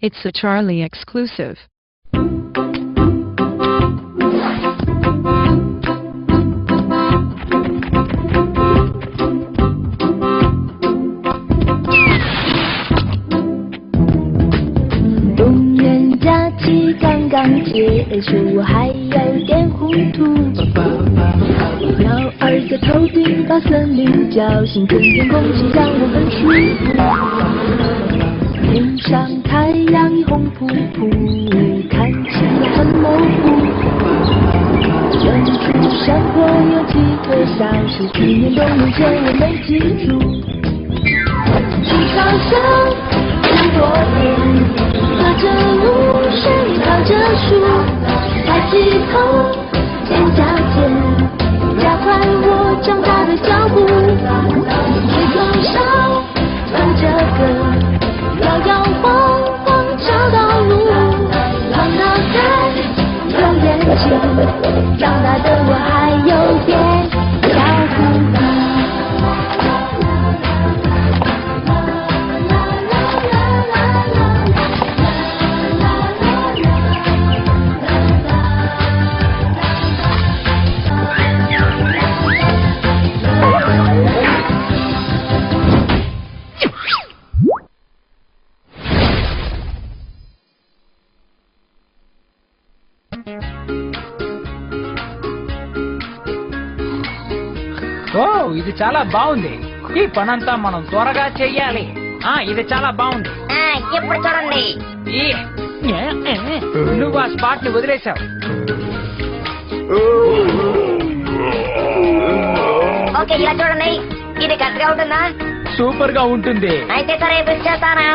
It's a Charlie exclusive.结束，我还有点糊涂。鸟儿在头顶把森林叫醒，春天空气让我很舒服。天上太阳已红扑扑，看起来很模糊。远处山坡有几棵小树，去年冬眠前我没记住。青草上很多人爬着路，谁靠着树，抬起头，肩胛间，加快我长大的脚步。天空上放着歌，摇摇晃晃找到路。放脑袋，有眼睛，长大的我还有点小糊涂。ఇది చాలా బాగుంది. ఈ పనంతా మనం త్వరగా చెయ్యాలి. ఇది చాలా బాగుంది. ఇప్పుడు చూడండి, నువ్వు ఆ స్పాట్ ని వదిలేశావు. ఓకే, ఇలా చూడండి. ఇది కరెక్ట్ గా ఉంటుందా? సూపర్ గా ఉంటుంది. అయితే సరే, బుక్ చేస్తాను.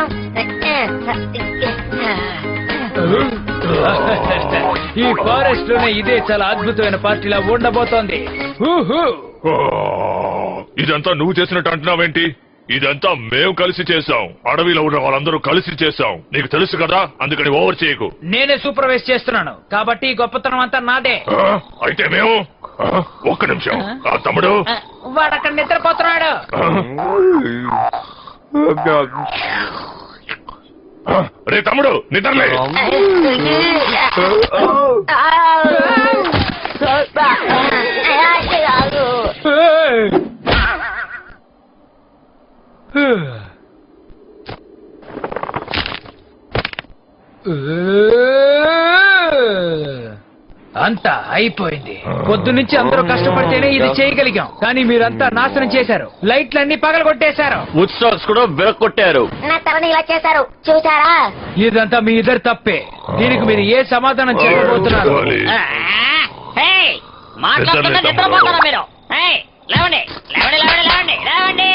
ఈ ఫారెస్ట్ లోనే ఇదే చాలా అద్భుతమైన పార్టీలా ఉండబోతోంది. ఇదంతా నువ్వు చేసినట్టు అంటున్నావేంటి? ఇదంతా మేము కలిసి చేసాం. అడవిలో ఉన్న వాళ్ళందరూ కలిసి చేసాం. నీకు తెలుసు కదా, అందుకని ఓవర్ చేయకు. నేనే సూపర్వైజ్ చేస్తున్నాను కాబట్టి ఈ గొప్పతనం అంతా నాదే. అయితే మేము ఒక్క నిమిషం. తమ్ముడు, వాడు అక్కడ నిద్రపోతున్నాడు. రే తమ్ముడు, నిద్రలే. అంతా అయిపోయింది. పొద్దునుంచి అందరూ కష్టపడితేనే ఇది చేయగలిగాం, కానీ మీరంతా నాశనం చేశారు. లైట్లన్నీ పగలగొట్టేశారు. ఉత్సవాలు కూడా విరగొట్టారు. నా తలని ఇలా చేశారు, చూసారా? ఇదంతా మీ ఇద్దరు తప్పే. దీనికి మీరు ఏ సమాధానం చెప్పబోతున్నారు? మాట్లాడుతున్నా నిద్రపోతారా మీరు? లేవండి, లేవండి, లేవండి, లేవండి, లేవండి.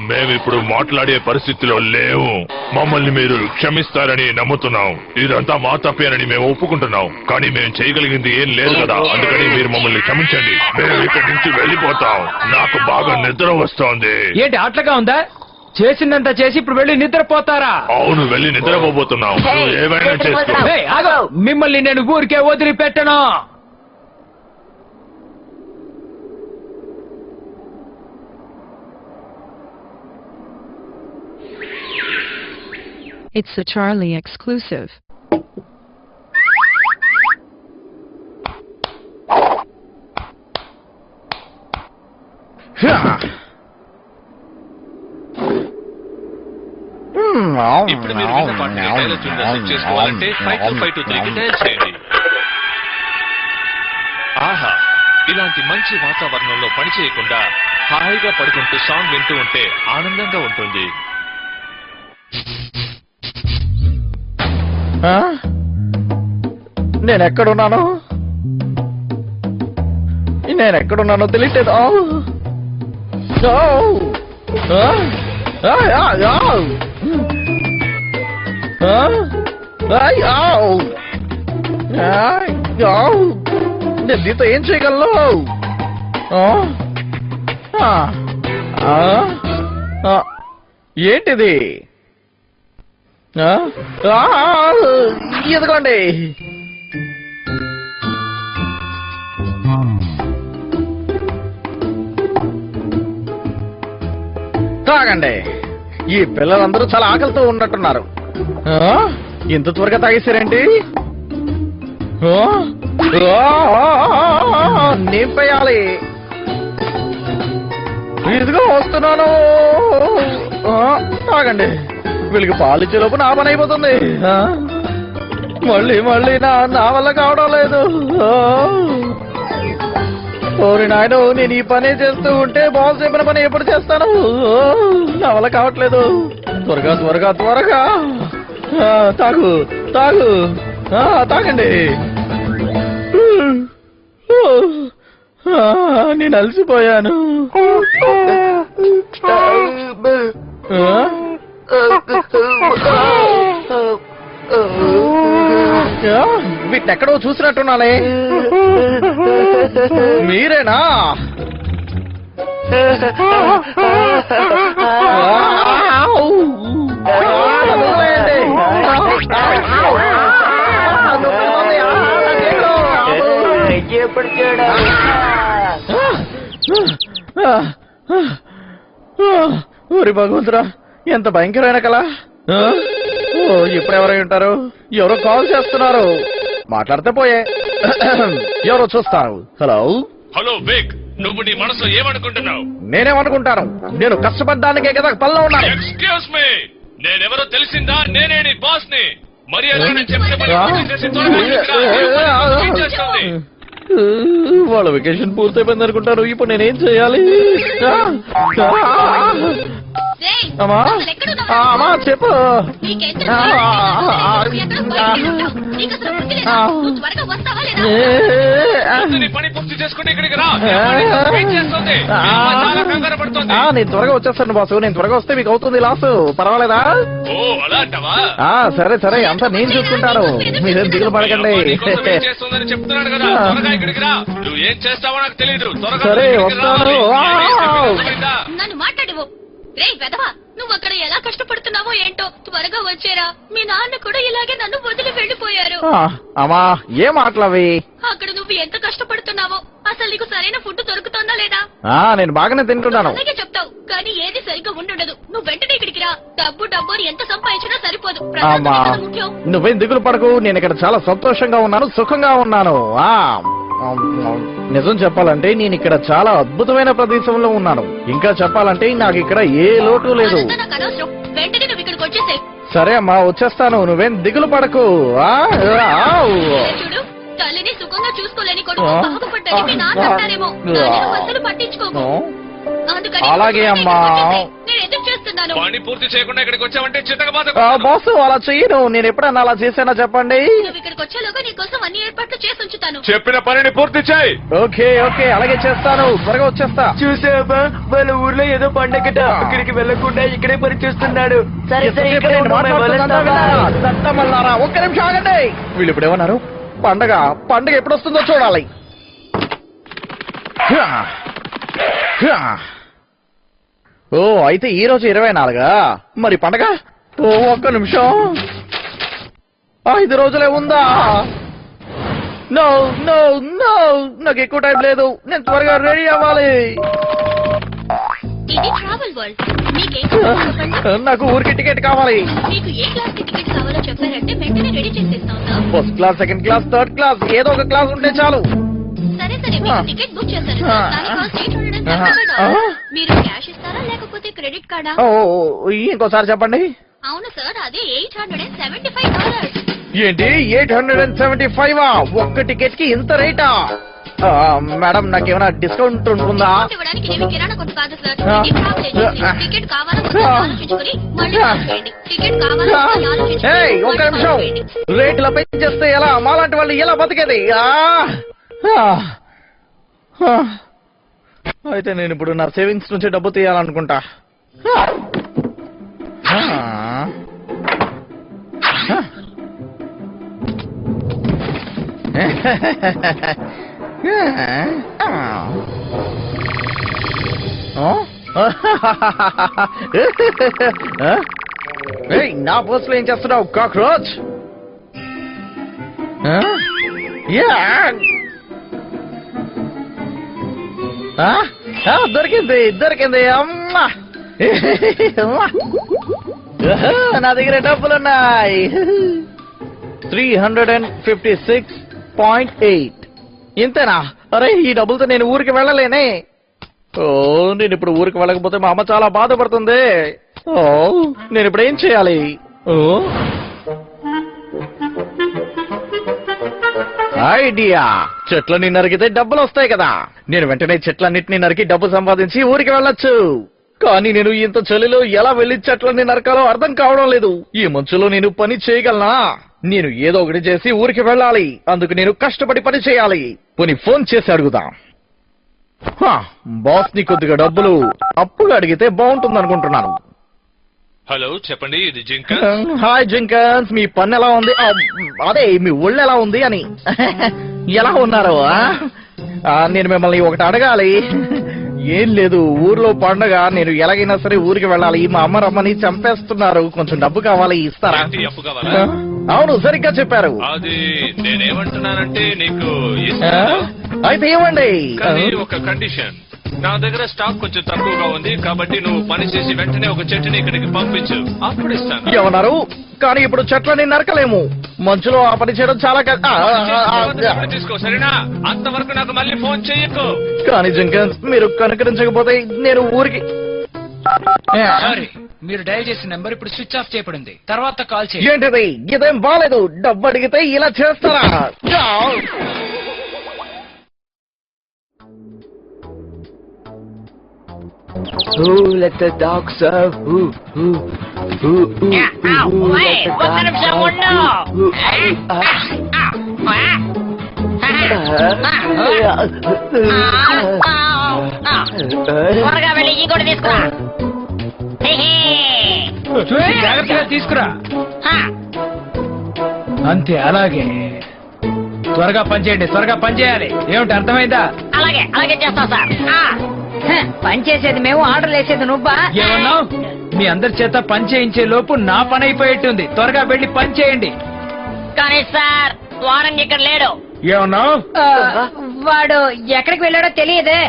మేమిప్పుడు మాట్లాడే పరిస్థితిలో లేవు. మమ్మల్ని మీరు క్షమిస్తారని నమ్ముతున్నాం. ఇదంతా మా తప్పేనని మేము ఒప్పుకుంటున్నాం, కానీ మేము చేయగలిగింది ఏం లేదు కదా. అందుకని మీరు మమ్మల్ని క్షమించండి. మేము ఇక్కడి నుంచి వెళ్ళిపోతాం. నాకు బాగా నిద్ర వస్తోంది. ఏంటి అట్లగా ఉందా? చేసిందంతా చేసి ఇప్పుడు వెళ్ళి నిద్రపోతారా? అవును, వెళ్ళి నిద్రపోబోతున్నాం. ఏమైనా చేసుకో. మిమ్మల్ని నేను ఊరికే వదిలిపెట్టను. It's a Charlie exclusive. ఇప్పుడు మీరు విన్న పాటని డైలాగ్ ట్యూన్ గా సెట్ చేసుకోవాలంటే 5253కి డయల్ చేయండి. ఆహా, ఇలాంటి మంచి వాతావరణంలో పని చేయకుండా హాయిగా పడుకుంటూ సాంగ్ వింటూ ఉంటే ఆనందంగా ఉంటుంది. నేనెక్కడున్నానో తెలియట్లేదు. నేను దీంతో ఏం చేయగలను? ఏంటిది? ఎదుగోండి. తాగండి. ఈ పిల్లలందరూ చాలా ఆకలితో ఉన్నట్టున్నారు. ఆ? ఇంత త్వరగా తాగేశారేంటి? ఆ? నింపేయాలి. ఇదిగో వస్తున్నాను. తాగండి. వీళ్ళకి పాలిచ్చే లోపు నా పని అయిపోతుంది. మళ్ళీ మళ్ళీ నా వల్ల కావడం లేదు. ఓరి నాయన, నేను ఈ పని చేస్తూ ఉంటే బాస్ చెప్పిన పని ఎప్పుడు చేస్తాను? నా వల్ల కావట్లేదు. త్వరగా త్వరగా త్వరగా తాగు తాగు తాగండి. నేను అలసిపోయాను. వీటిని ఎక్కడో చూసినట్టున్నానే. మీరేనా? ఊరి భగవంతురా, ఎంత భయంకరమైన కళ. ఇప్పుడెవరై ఉంటారు? ఎవరో కాల్ చేస్తున్నారు. మాట్లాడితే పోయే. ఎవరో చూస్తారు. హలో హలో విక్, నువ్వు నీ మనసులో ఏమనుకుంటున్నావు? నేనేమనుకుంటాను? నేను కష్టపడ్డానికే కదా పనిలో ఉన్నాను. ఎక్స్క్యూజ్ మీ, నేనెవరో తెలిసిందా? నేనే నీ బాస్ ని. మర్యాదగా చెప్తే పని పూర్తి చేసి త్వరగా ఇంటికి రా. వెయిట్ చేస్తుంది. వాళ్ళ వెకేషన్ పూర్తయిపోయింది అనుకుంటారు. ఇప్పుడు నేనేం చేయాలి? అమ్మా అమ్మా చెప్పు. నీ పని పూర్తి చేసుకుంటే ఇక్కడికి రా. వెయిట్ చేస్తుంది. చాలా కంగారు పడుతుంది. నేను త్వరగా వచ్చేస్తాను బాసు. నేను త్వరగా వస్తే మీకు అవుతుంది లాస్. పర్వాలేదా? ఓ అలా అంటావా? సరే సరే, అంతా నేను చూసుకుంటాను. మీరేం దిగులు పడకండి. చేస్తుందని చెప్తున్నాడు కదా, త్వరగా ఇక్కడికి రా. నువ్వు ఏం చేస్తావో నాకు తెలియదు. త్వరగా సరే వస్తాను. నన్ను మాట్లాడవు. రే వెదవా, నువ్వు అక్కడ ఎలా కష్టపడుతున్నావో ఏంటో. త్వరగా వచ్చేరా. మీ నాన్న కూడా ఇలాగే నన్ను వదిలి వెళ్లిపోయారు. అమ్మా ఏం మాటలవి? అక్కడ నువ్వు ఎంత కష్టపడుతున్నావో. అసలు నీకు సరైన ఫుడ్ దొరుకుతుందా లేదా? నేను బాగానే తింటున్నాను. అలాగే చెప్తావు, కానీ ఏది సరిగ్గా ఉండదు. నువ్వు వెంటనే ఇక్కడికి రా. డబ్బు అని ఎంత సంపాదించినా సరిపోదు. అమ్మా నువ్వేం దిగులు పడకు. నేను ఇక్కడ చాలా సంతోషంగా ఉన్నాను, సుఖంగా ఉన్నాను. నిజం చెప్పాలంటే నేను ఇక్కడ చాలా అద్భుతమైన ప్రదేశంలో ఉన్నాను. ఇంకా చెప్పాలంటే నాకు ఇక్కడ ఏ లోటు లేదు. వెంటనే నువ్వు ఇక్కడికి వచ్చేసే. సరే అమ్మా వచ్చేస్తాను. నువ్వేం దిగులు పడకు. చూడు, తల్లిని సుఖంగా చూసుకోలేని కొడుకు బాగుపడ్డని మీ నాన్న అంటారేమో. అసలు పట్టించుకోకు. అలాగే అమ్మా. నేను ఎదురు చేస్తున్నాను. పని పూర్తి చేయకుండా ఇక్కడికి వచ్చావంటే చిత్తగబాద. బాసు అలా చెయ్యను. నేను ఎప్పుడన్నా అలా చేశానా చెప్పండి? నువ్వు ఇక్కడికి వచ్చేలోగా నీకోసం అన్ని ఏర్పాట్లు చేసి ఉంచుతాను. చెప్పిన పనిని పూర్తి చేయి. ఓకే ఓకే అలాగే చేస్తాను. త్వరగా వచ్చేస్తా. చూసావా, వాళ్ళ ఊర్లో ఏదో పండగట. అక్కడికి వెళ్లకుండా ఇక్కడే పని చేస్తున్నాడు. ఒక్క నిమిషం ఆగండి. వీళ్ళు ఇప్పుడు ఏమన్నారు? పండగ ఎప్పుడు వస్తుందో చూడాలి. ఓ అయితే ఈ రోజు 24. మరి పండగ? ఒక్క నిమిషం. 5 రోజులే ఉందా? నో నో నో, నాకు ఎక్కువ టైం లేదు. నేను త్వరగా రెడీ అవ్వాలి. ఇది ట్రావెల్ వరల్డ్. మీకేం చెప్పండి? నాకు ఊరికి టికెట్ కావాలి. మీకు ఏ క్లాస్ టికెట్ కావాలో చెప్పారంటే వెంటనే రెడీ చేసేస్తాం sir. First class, second class, third class, ఏదో ఒక క్లాస్ ఉంటే చాలు. సరే మీకు టికెట్ బుక్ చేశాను సార్. దాని కాస్ట్ $875. మీరు క్యాష్ ఇస్తారా లేకపోతే క్రెడిట్ కార్డా? ఇంకోసారి చెప్పండి. అవును సార్, అదే $875. ఏంటి 875? ఒక్క టికెట్ కి ఇంత రేటా? మేడం నాకేమైనా డిస్కౌంట్ ఉంటుందా? ఇవ్వడానికి నేను కిరాణా కొట్టు కాదు సార్. ఇది ట్రావెల్ ఏజెన్సీ. టికెట్ కావాలా ఆలోచించుకుని మళ్ళీ చేయండి. టికెట్ కావాలా ఆలోచించుకుని ఒక్క నిమిషం. రేట్లు పెంచేస్తే ఎలా? మాలాంటి వాళ్ళు ఎలా బతికేది? అయితే నేను ఇప్పుడు నా సేవింగ్స్ నుంచి డబ్బు తీయాలనుకుంటా. నా బస్సులో ఏం చేస్తున్నావు కాక్రోచ్? దొరికింది అమ్మా. నా దగ్గర డబ్బులున్నాయి. 356.8. ఇంతేనా? అరే ఈ డబ్బులతో నేను ఊరికి వెళ్ళలేనే. ఓ నేను ఇప్పుడు ఊరికి వెళ్ళకపోతే మా అమ్మ చాలా బాధపడుతుంది. ఓ నేను ఇప్పుడు ఏం చేయాలి? ఓ ఐడియా, చెట్లని నరికితే డబ్బులు వస్తాయి కదా. నేను వెంటనే చెట్లన్నిటిని నరికి డబ్బు సంపాదించి ఊరికి వెళ్ళొచ్చు. కానీ నేను ఇంత చలిలో ఎలా వెళ్లి చెట్లని నరకాలో అర్థం కావడం లేదు. ఈ మంచులో నేను పని చేయగలనా? నేను ఏదో ఒకటి చేసి ఊరికి వెళ్ళాలి. అందుకు నేను కష్టపడి పని చేయాలి. పోనీ ఫోన్ చేసి అడుగుదాం. బాస్ ని కొద్దిగా డబ్బులు అప్పుగా అడిగితే బాగుంటుంది అనుకుంటున్నాను. హలో చెప్పండి, ఇది జింక. హాయ్ జింకన్స్, మీ పని ఎలా ఉంది? అదే మీ ఒళ్ళు ఎలా ఉంది అని. ఎలా ఉన్నారు? నేను మిమ్మల్ని ఒకటి అడగాలి. ఏం లేదు, ఊర్లో పండగ, నేను ఎలాగైనా సరే ఊరికి వెళ్ళాలి. మా అమ్మ రమ్మని చంపేస్తున్నారు. కొంచెం డబ్బు కావాలి, ఇస్తారా? అప్పు కావాలా? అవును, సరిగ్గా చెప్పారు. అది నేనేమంటున్నానంటే నీకు అయితే ఏమండి, కానీ ఒక కండిషన్. నా దగ్గర స్టాక్ కొంచెం తక్కువగా ఉంది కాబట్టి నువ్వు పని చేసి వెంటనే ఒక చెట్టుని ఇక్కడికి పంపించు, అప్పుడు ఇస్తాను. ఏమన్నారు? కానీ ఇప్పుడు చెట్లని నరకలేము. మంచులో ఆ పని చేయడం చాలా తీసుకో, సరేనా? అంతవరకు నాకు మళ్ళీ ఫోన్ చెయ్యకు. కానీ జింకన్స్, మీరు కనుకరించకపోతే నేను ఊరికి. సారీ, మీరు డయల్ చేసిన నెంబర్ ఇప్పుడు స్విచ్ ఆఫ్ చేయబడింది. తర్వాత కాల్ చేయండి. ఏంటిది? ఇదేం బాలేదు. డబ్బు అడిగితే ఇలా చేస్తారా? Let the dogs out. ఒక్క నిమిషం ఉండు. త్వరగా వెళ్ళి ఈ కూడా తీసుకురా. చూసి జాగ్రత్తగా తీసుకురా. అంతే, అలాగే. త్వరగా పనిచేయండి, త్వరగా పనిచేయాలి. ఏమిటి, అర్థమైందా? అలాగే అలాగే చేస్తాం సార్. పని చేసేది మేము, ఆర్డర్ వేసేది నువ్వా? ఏమన్నావు? మీ అందరి చేత పని చేయించే లోపు నా పని అయిపోయేట్టుంది. త్వరగా వెళ్ళి పని చేయండి. కానీ సార్, వారం ఇక్కడ లేడు. ఏమన్నావు? వాడు ఎక్కడికి వెళ్ళాడో తెలియదే.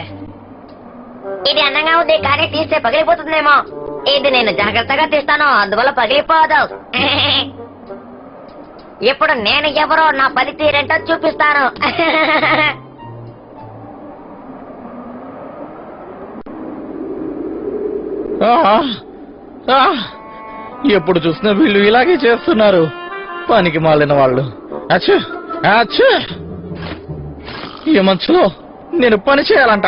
ఇది అందంగా ఉంది కానీ తీస్తే పగిలిపోతుందేమో. ఇది నేను జాగ్రత్తగా తీస్తాను, అందువల్ల పగిలిపోదు. ఇప్పుడు నేను ఎవరో నా పనితీరేంటో చూపిస్తాను. ఎప్పుడు చూసినా వీళ్ళు ఇలాగే చేస్తున్నారు. పనికి మాలిన వాళ్ళు. అచ్చా అచ్చా, ఈ మంచులో నేను పని చేయాలంట.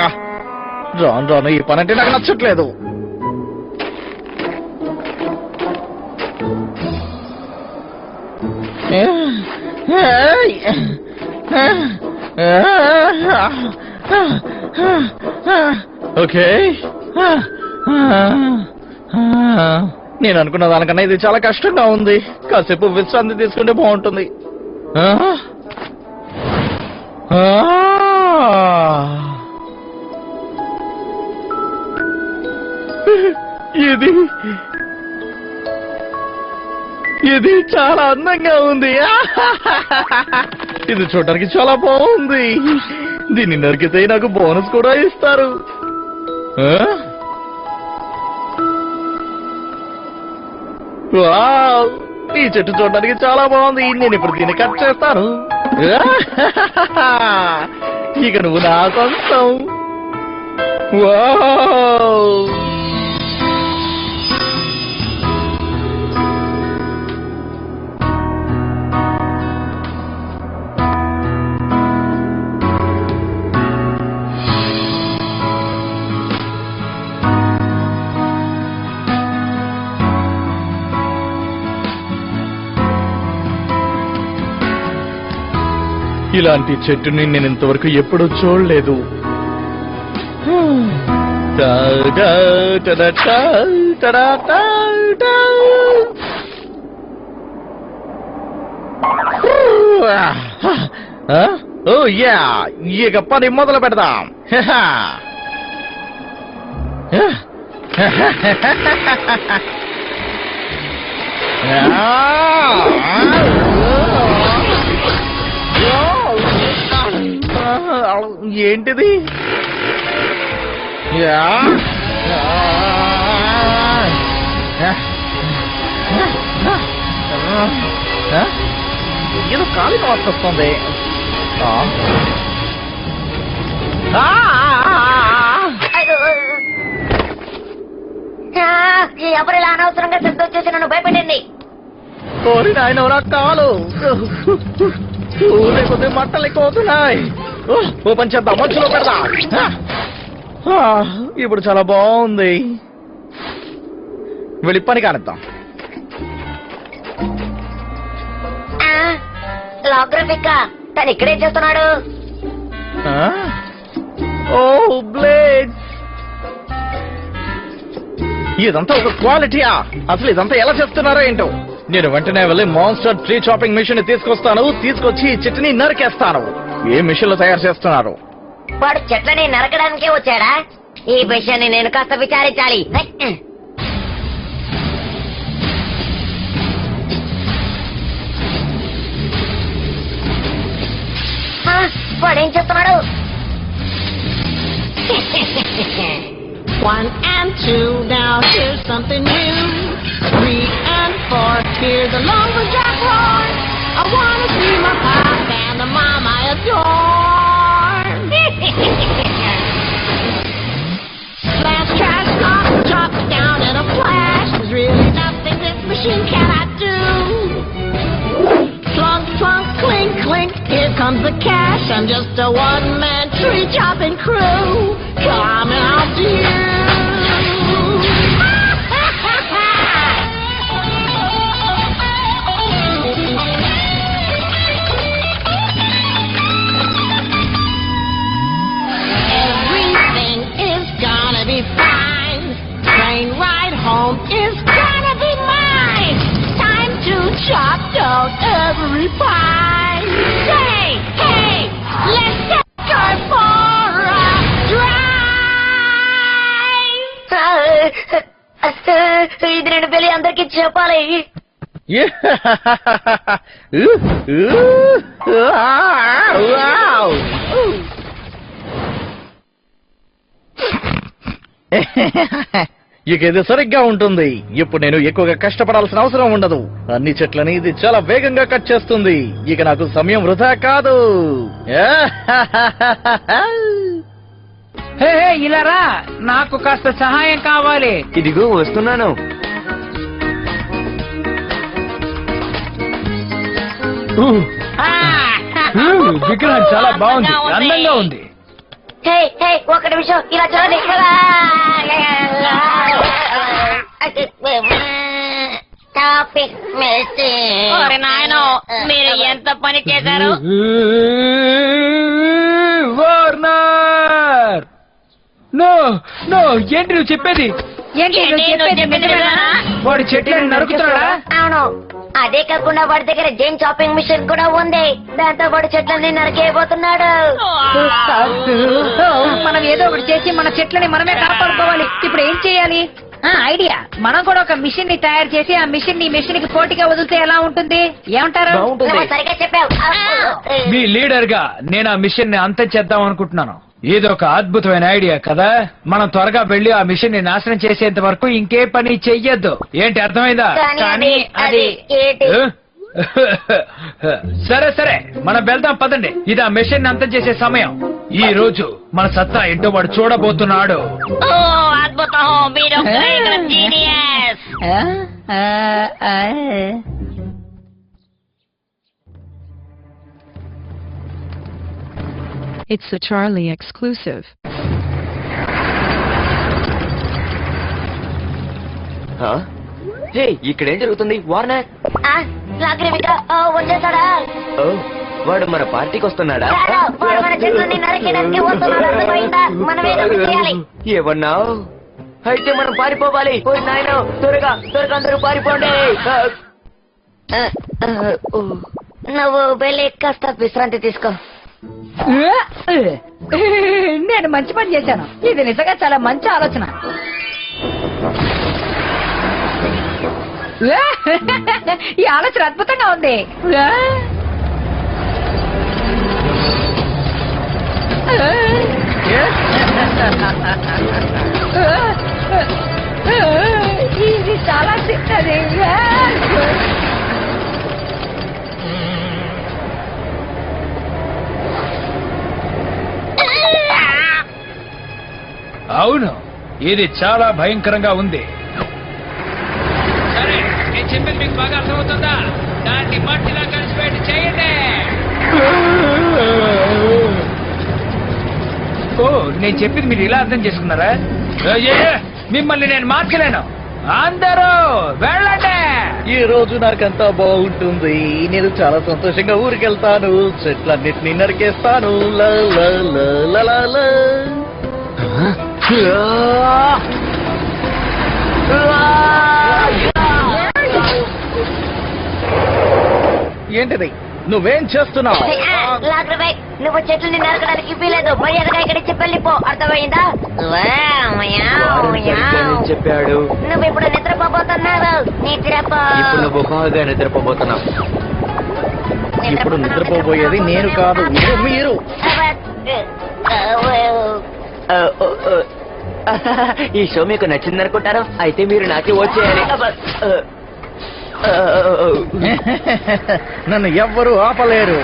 రాను రాను ఈ పని అంటే నాకు నచ్చట్లేదు. ఓకే, నేను అనుకున్న దానికన్నా ఇది చాలా కష్టంగా ఉంది. కాసేపు విశ్రాంతి తీసుకుంటే బాగుంటుంది. ఇది ఇది చాలా అందంగా ఉంది. ఇది చూడడానికి చాలా బాగుంది. దీన్ని నరికితే నాకు బోనస్ కూడా ఇస్తారు. వావ్, ఈ చెట్టు చూడడానికి చాలా బాగుంది. నేను ఇప్పుడు దీన్ని కట్ చేస్తాను. ఇక నువ్వు నా సొంతం. వావ్, ఇలాంటి చెట్టుని నేను ఇంతవరకు ఎప్పుడూ చూడలేదు. ఓ యా, ఇక పని మొదలు పెడదాం. ఏంటిది? ఏదో కాలికి వస్తుంది. ఎవరిలా అనవసరంగా శబ్దం చేసి నన్ను భయపెట్టింది. కోరి నాయన నా కాలు లేకపోతే మంటలు ఎక్కువ అవుతున్నాయి. ఓపెన్ చేద్దాం, మంచులో పెడదా. ఇప్పుడు చాలా బాగుంది. వెళ్ళి పని కానిద్దాం. లాగ్రఫిక్ తను ఇక్కడే చేస్తున్నాడు. ఓ బ్లేడ్, ఇదంతా ఒక క్వాలిటీయా? అసలు ఇదంతా ఎలా చేస్తున్నారో ఏంటో. నేను వెంటనే వెళ్ళి మాన్స్టర్ ట్రీ చాపింగ్ మిషన్ తీసుకొస్తాను. తీసుకొచ్చి ఈ చెట్టుని నరికేస్తాను. ఏ మిషన్ లో తయారు చేస్తున్నారు? వాడు చెట్లని నరకడానికే వచ్చాడా? ఈ విషయాన్ని నేను కాస్త విచారించాలి. వాడేం చేస్తున్నాడు? 1 and 2, now here's something new. 3 and 4, here's a lumberjack roar. I wanna see my pop and the mom I adore. Slash, trash, knock, chop down in a flash. There's really nothing this machine cannot do. Clunk, clunk, clink, clink, here comes the cash. I'm just a one-man tree chopping crew. Coming out to you. Everything is gonna be fine. Train ride home is gonna be mine. Time to chop down every pine. Say, hey, let's take her for a drive. ఇది నేను వెళ్ళి అందరికి చెప్పాలి. ఇక ఇది సరిగ్గా ఉంటుంది. ఇప్పుడు నేను ఎక్కువగా కష్టపడాల్సిన అవసరం ఉండదు. అన్ని చెట్లని ఇది చాలా వేగంగా కట్ చేస్తుంది. ఇక నాకు సమయం వృధా కాదు. హే ఇలా రా, నాకు కాస్త సహాయం కావాలి. ఇదిగో వస్తున్నాను. విగ్రహం చాలా బాగుంది, అందంగా ఉంది. హే హే, ఒక నిమిషం ఇలా చూడండి. మీరు ఎంత పని చేశారు? వార్నర్, నో నో, ఏంటి నువ్వు చెప్పేది? వాడు చెట్లను నరుకుతున్నాడా? అవును, అదే కాకుండా వాడి దగ్గర జైన్ చాపింగ్ మిషన్ కూడా ఉంది. దాంతో వాడు చెట్లని నరికేయబోతున్నాడు. మనం ఏదో ఒకటి చేసి మన చెట్లని మనమే కాపాడుకోవాలి. ఇప్పుడు ఏం చేయాలి? ఐడియా, మనం కూడా ఒక మిషన్ ని తయారు చేసి ఆ మిషన్ ని మెషిన్ కి పోటీగా వదిలితే ఎలా ఉంటుంది? ఏమంటారు? నువ్వు సరిగ్గా చెప్పావు. మీ లీడర్ గా నేను ఆ మిషన్ ని అంతం చేద్దాం అనుకుంటున్నాను. ఇదొక అద్భుతమైన ఐడియా కదా. మనం త్వరగా వెళ్లి ఆ మిషన్ ని నాశనం చేసేంత వరకు ఇంకే పని చెయ్యొద్దు. ఏంటి, అర్థమైందా? కానీ అది ఏంటి? సరే సరే, మనం వెళ్దాం పదండి. ఇది ఆ మిషన్ ని అంతం చేసే సమయం. ఈ రోజు మన సత్తా ఏంటో వాడు చూడబోతున్నాడు. అద్భుతం, మీరు genius. It's a Charlie exclusive. హే, ఇక్కడేం జరుగుతుంది? వార్నర్, వచ్చేసాడా? వాడు మన పార్టీకి వస్తున్నాడా? వాడు మన చెట్లని నరికేయడానికి వస్తున్నాడు. అర్థమైందా? మనం ఏదో ఒకటి చేయాలి. ఏమన్నావు? అయితే మనం పారిపోవాలి. ఓయ్ నాయనా, త్వరగా త్వరగా అందరూ పారిపోండి. నువ్వు వెళ్ళి కాస్త విశ్రాంతి తీసుకో. నేను మంచి పని చేశాను. ఇది నిజంగా చాలా మంచి ఆలోచన. ఈ ఆలోచన అద్భుతంగా ఉంది. ఇది చాలా చిన్నది. అవును, ఇది చాలా భయంకరంగా ఉంది. సరే, నేను చెప్పింది మీకు బాగా అర్థమవుతుందా? దాన్ని మట్టిలా కలిసిపెట్టి చేయండి. ఓ, నేను చెప్పింది మీరు ఇలా అర్థం చేసుకున్నారా? మిమ్మల్ని నేను మార్చలేను. అందరూ వెళ్ళండి. ఈ రోజు నాకంతా బాగుంటుంది. నేను చాలా సంతోషంగా ఊరికెళ్తాను. చెట్లన్నిటిని నరికేస్తాను. లా, లా, లా, లా, లా, లా. ఏంటిది? నువ్వేం చేస్తున్నావు? లాక్రబాయ్, నువ్వు చెట్లని నరకడానికి వీలేదు. మర్యాదగా ఇక్కడి నుంచి వెళ్ళిపో. అర్థమైందా? చెప్పాడు. నువ్వు ఇప్పుడు నిద్రపోబోతున్నావు. నిద్రపో. ఇప్పుడు నువ్వు బాగా నిద్రపోబోతున్నావు. ఇప్పుడు నిద్రపోబోయేది నేను కాదు, మీరు. ఈ షో మీకు నచ్చిందనుకుంటారు. అయితే మీరు నాకే వచ్చేయాలి. నన్ను ఎవ్వరూ ఆపలేరు.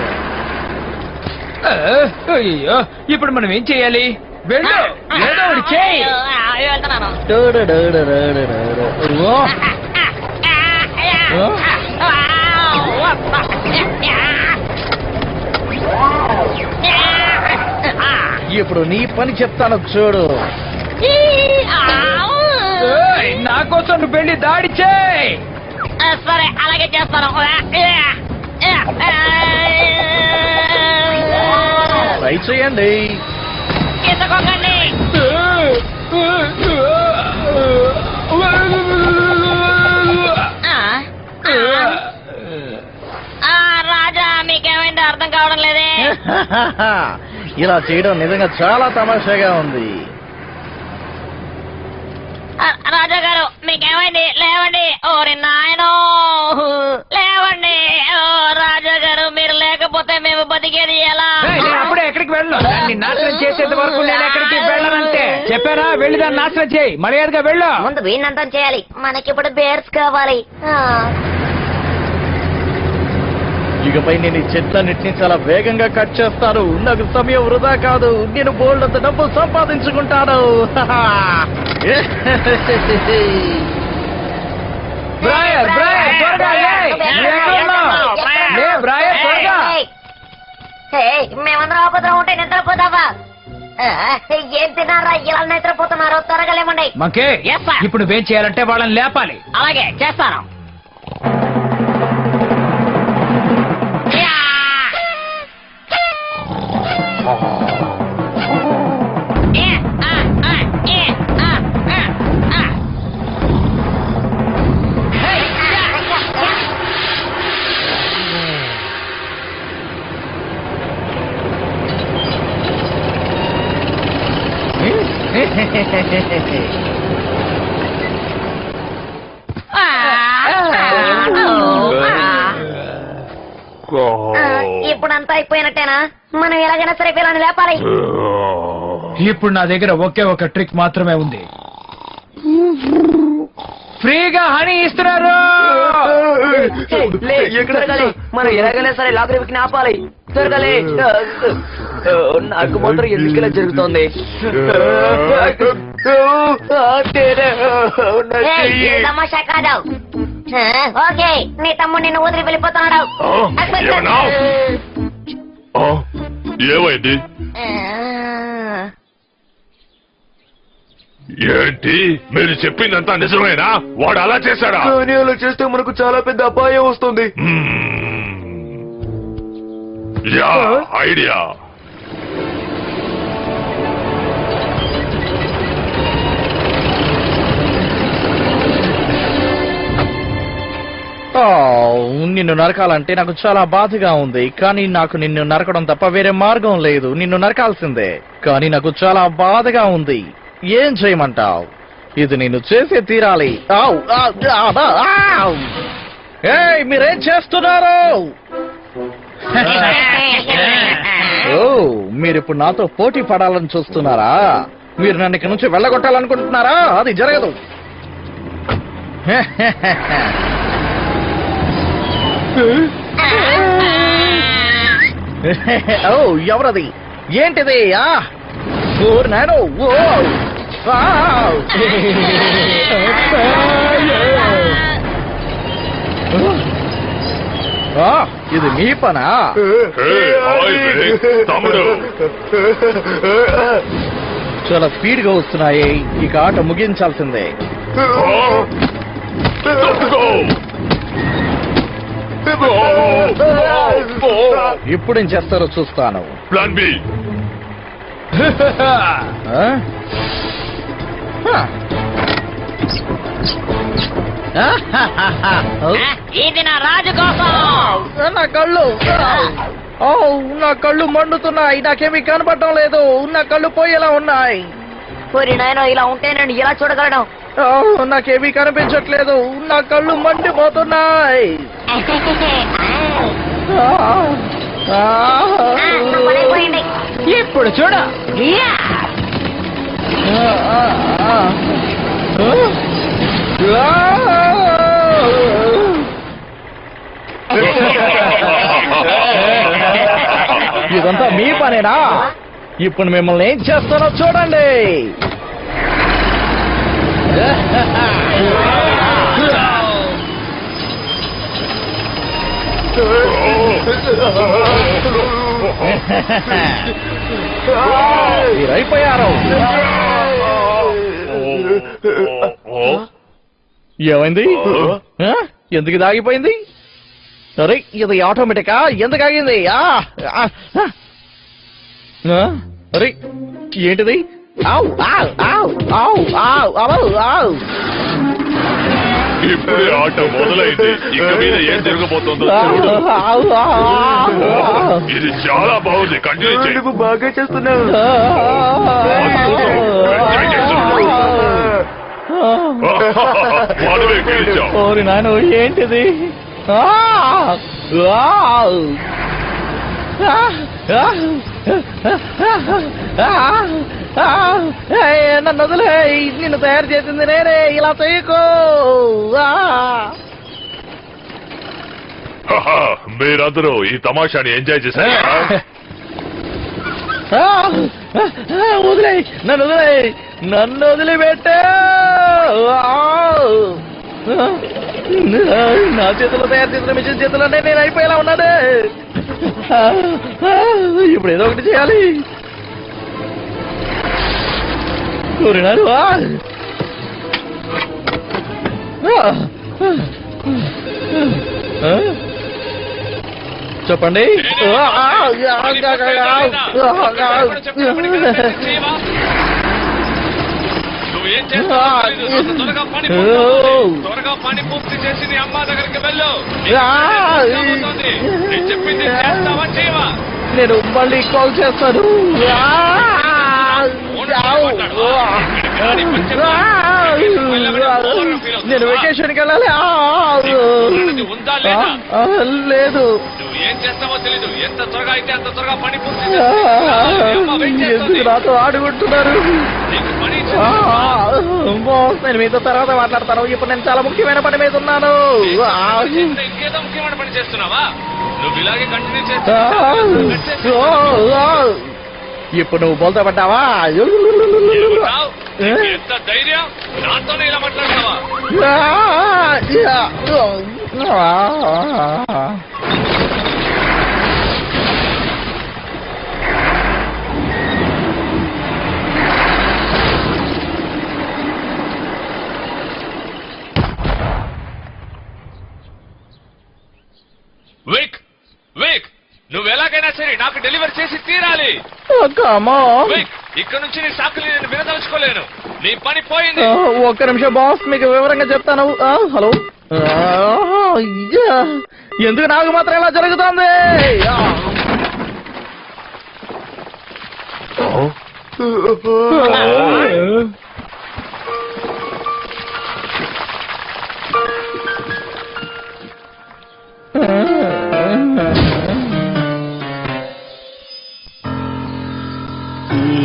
అయ్యో, ఇప్పుడు మనం ఏం చేయాలి? వెళ్ళు, ఏదో ఒకటి చేయి. వెళ్తున్నాను. ఇప్పుడు నీ పని చెప్తాను చూడు. ఏయ్, నా కోసం నువ్వు వెళ్ళి దాడి చేయి. సరే, అలాగే చేస్తాను. ట్రై చేయండి. తీసుకోకండి. రాజా, మీకేమైందో అర్థం కావడం లేదే. ఇలా చేయడం నిజంగా చాలా తమాషాగా ఉంది. రాజా గారు, మీకేమైంది? లేవండి. ఓరి నాయనో, లేవండి. ఓ రాజా గారు, మీరు లేకపోతే మేము బతికేది ఎలా? ఏయ్, నేను అప్పుడే ఎక్కడికి వెళ్ళను. దాన్ని నాశనం చేసేంత వరకు నేను ఎక్కడికి వెళ్ళనంటే చెప్పారా? వెళ్ళి దాన్ని నాశనం చేయి. మర్యాదగా వెళ్ళు. ముందు వీణంతం చేయాలి. మనకిప్పుడు బేర్స్ కావాలి. ఇకపై నేను ఈ చెట్లన్నిటిని చాలా వేగంగా కట్ చేస్తాను. నాకు సమయం వృధా కాదు. నేను బోల్డ్ అంత డబ్బు సంపాదించుకుంటాను. బ్రాయర్, బ్రాయర్, త్వరగా లే. ఎక్కడున్నావ్? లే, బ్రాయర్, త్వరగా. మేమందరం ఆపదం ఉంటే నిద్రపోతావా? ఏం తిన్నారా? ఇలా నిద్రపోతున్నారు? త్వరగా లేమండి. మంకే, Yes, sir. ఇప్పుడు నువ్వేం చేయాలంటే వాళ్ళని లేపాలి. అలాగే చేస్తాను. ఇప్పుడంతా అయిపోయినట్టేనా? మనం ఎలాగైనా సరే పిల్లల్ని లేపాలి. ఇప్పుడు నా దగ్గర ఒకే ఒక ట్రిక్ మాత్రమే ఉంది. ఫ్రీగా హనీ ఇస్తున్నారు. మనం ఎలాగైనా సరే లాకరీకి ఆపాలి. త్వరగాలే. నాకు మాత్రం ఎందుకు ఇలా జరుగుతోంది? తమాషా కాదు. ఓకే, నీ తమ్ముడు నిన్ను వదిలి వెళ్ళిపోతున్నాడు. ఏమైంది? ఏంటి మీరు చెప్పిందంతా నిజమేనా? వాడు అలా చేశాడా? కానీ అలా చేస్తే మనకు చాలా పెద్ద అపాయం వస్తుంది. Yeah, idea. నిన్ను నరకాలంటే నాకు చాలా బాధగా ఉంది. కానీ నాకు నిన్ను నరకడం తప్ప వేరే మార్గం లేదు. నిన్ను నరకాల్సిందే. కానీ నాకు చాలా బాధగా ఉంది. ఏం చేయమంటావు? ఇది నేను చేసే తీరాలి. ఏయ్, మీరేం చేస్తున్నారు? ఓ, మీరిప్పుడు నాతో పోటీ పడాలని చూస్తున్నారా? మీరు నన్ను ఇక్కడి నుంచి వెళ్ళగొట్టాలనుకుంటున్నారా? అది జరగదు. ఓ ఎవరది ఏంటిది ఓ నాయనో ఓ ఇది మీ పనా తమ్ముడు చాలా స్పీడ్ గా వస్తున్నాయి ఇక ఆట ముగించాల్సిందే ఇప్పుడు ఏం చేస్తారో చూస్తాను ప్లాన్ బి ఇది నా రాజు కోసం. నా కళ్ళు నా కళ్ళు మండుతున్నాయి నాకేమీ కనపడటం లేదు నా కళ్ళు పోయేలా ఉన్నాయి ఓరి నాయనో ఇలా ఉంటే నేను ఎలా చూడగలను? నాకేమీ కనిపించట్లేదు నా కళ్ళు మండిపోతున్నాయి ఇప్పుడు చూడ ఇదంతా మీ పనేనా ఇప్పుడు మిమ్మల్ని ఏం చేస్తానో చూడండి మీరైపోయారు ఏమైంది ఎందుకు దాగిపోయింది సరే ఇది ఆటోమేటికా ఎందుకు ఆగింది అరే ఏంటిది ఇప్పుడే ఆట మొదలైంది ఇక మీద ఏం జరగబోతుందో చూడు ఇది చాలా బాగుంది కంటిన్యూ చేయి నువ్వు బాగా చేస్తున్నావు మనమే గెలిచాం ఓరి నాయన ఏంటిది నన్ను వదిలే నిన్ను తయారు చేసింది నేనే ఇలా చేయకు మీరందరూ ఈ తమాషాని ఎంజాయ్ చేశారు వదిలే నన్ను వదిలిపెట్టే నా చేతిలో తయారు చేసిన మిషన్ చేతులంటే నేను అయిపోయేలా ఉన్నాడే ఇప్పుడు ఏదో ఒకటి చేయాలి కోరినాడు చెప్పండి త్వరగా పని పూర్తి చేసి నీ అమ్మ దగ్గరికి వెళ్ళు. చెప్పింది చేస్తావా చేయవా? నేను మళ్ళీ కాల్ చేస్తాను నేను వెకేషన్కి వెళ్ళాలి లేదు నువ్వు ఏం చేస్తావో తెలీదు. ఎంత త్వరగా అయితే అంత త్వరగా పని పూర్తి ఎందుకు నాతో ఆడుకుంటున్నారు నేను మీతో తర్వాత మాట్లాడతాను ఇప్పుడు నేను చాలా ముఖ్యమైన పని మీద ఉన్నాను ఇంకేదో ముఖ్యమైన పని చేస్తున్నావా? నువ్వు ఇలాగే కంటిన్యూ చేస్తా ఇప్పుడు నువ్వు బోల్తా పడ్డావా ఎంత ధైర్యం నాతోనే ఇలా మాట్లాడతావా? విక్ విక్ నువ్వు ఎలాగైనా సరే నాకు డెలివరీ చేసి తీరాలి. ఇక్కడ నుంచి నీ సాకులు నేను వినదలుచుకోలేను. నీ పని పోయింది. ఒక్క నిమిషం బాస్ మీకు వివరంగా చెప్తాను. హలో ఎందుకు నాకు మాత్రం ఇలా జరుగుతుంది?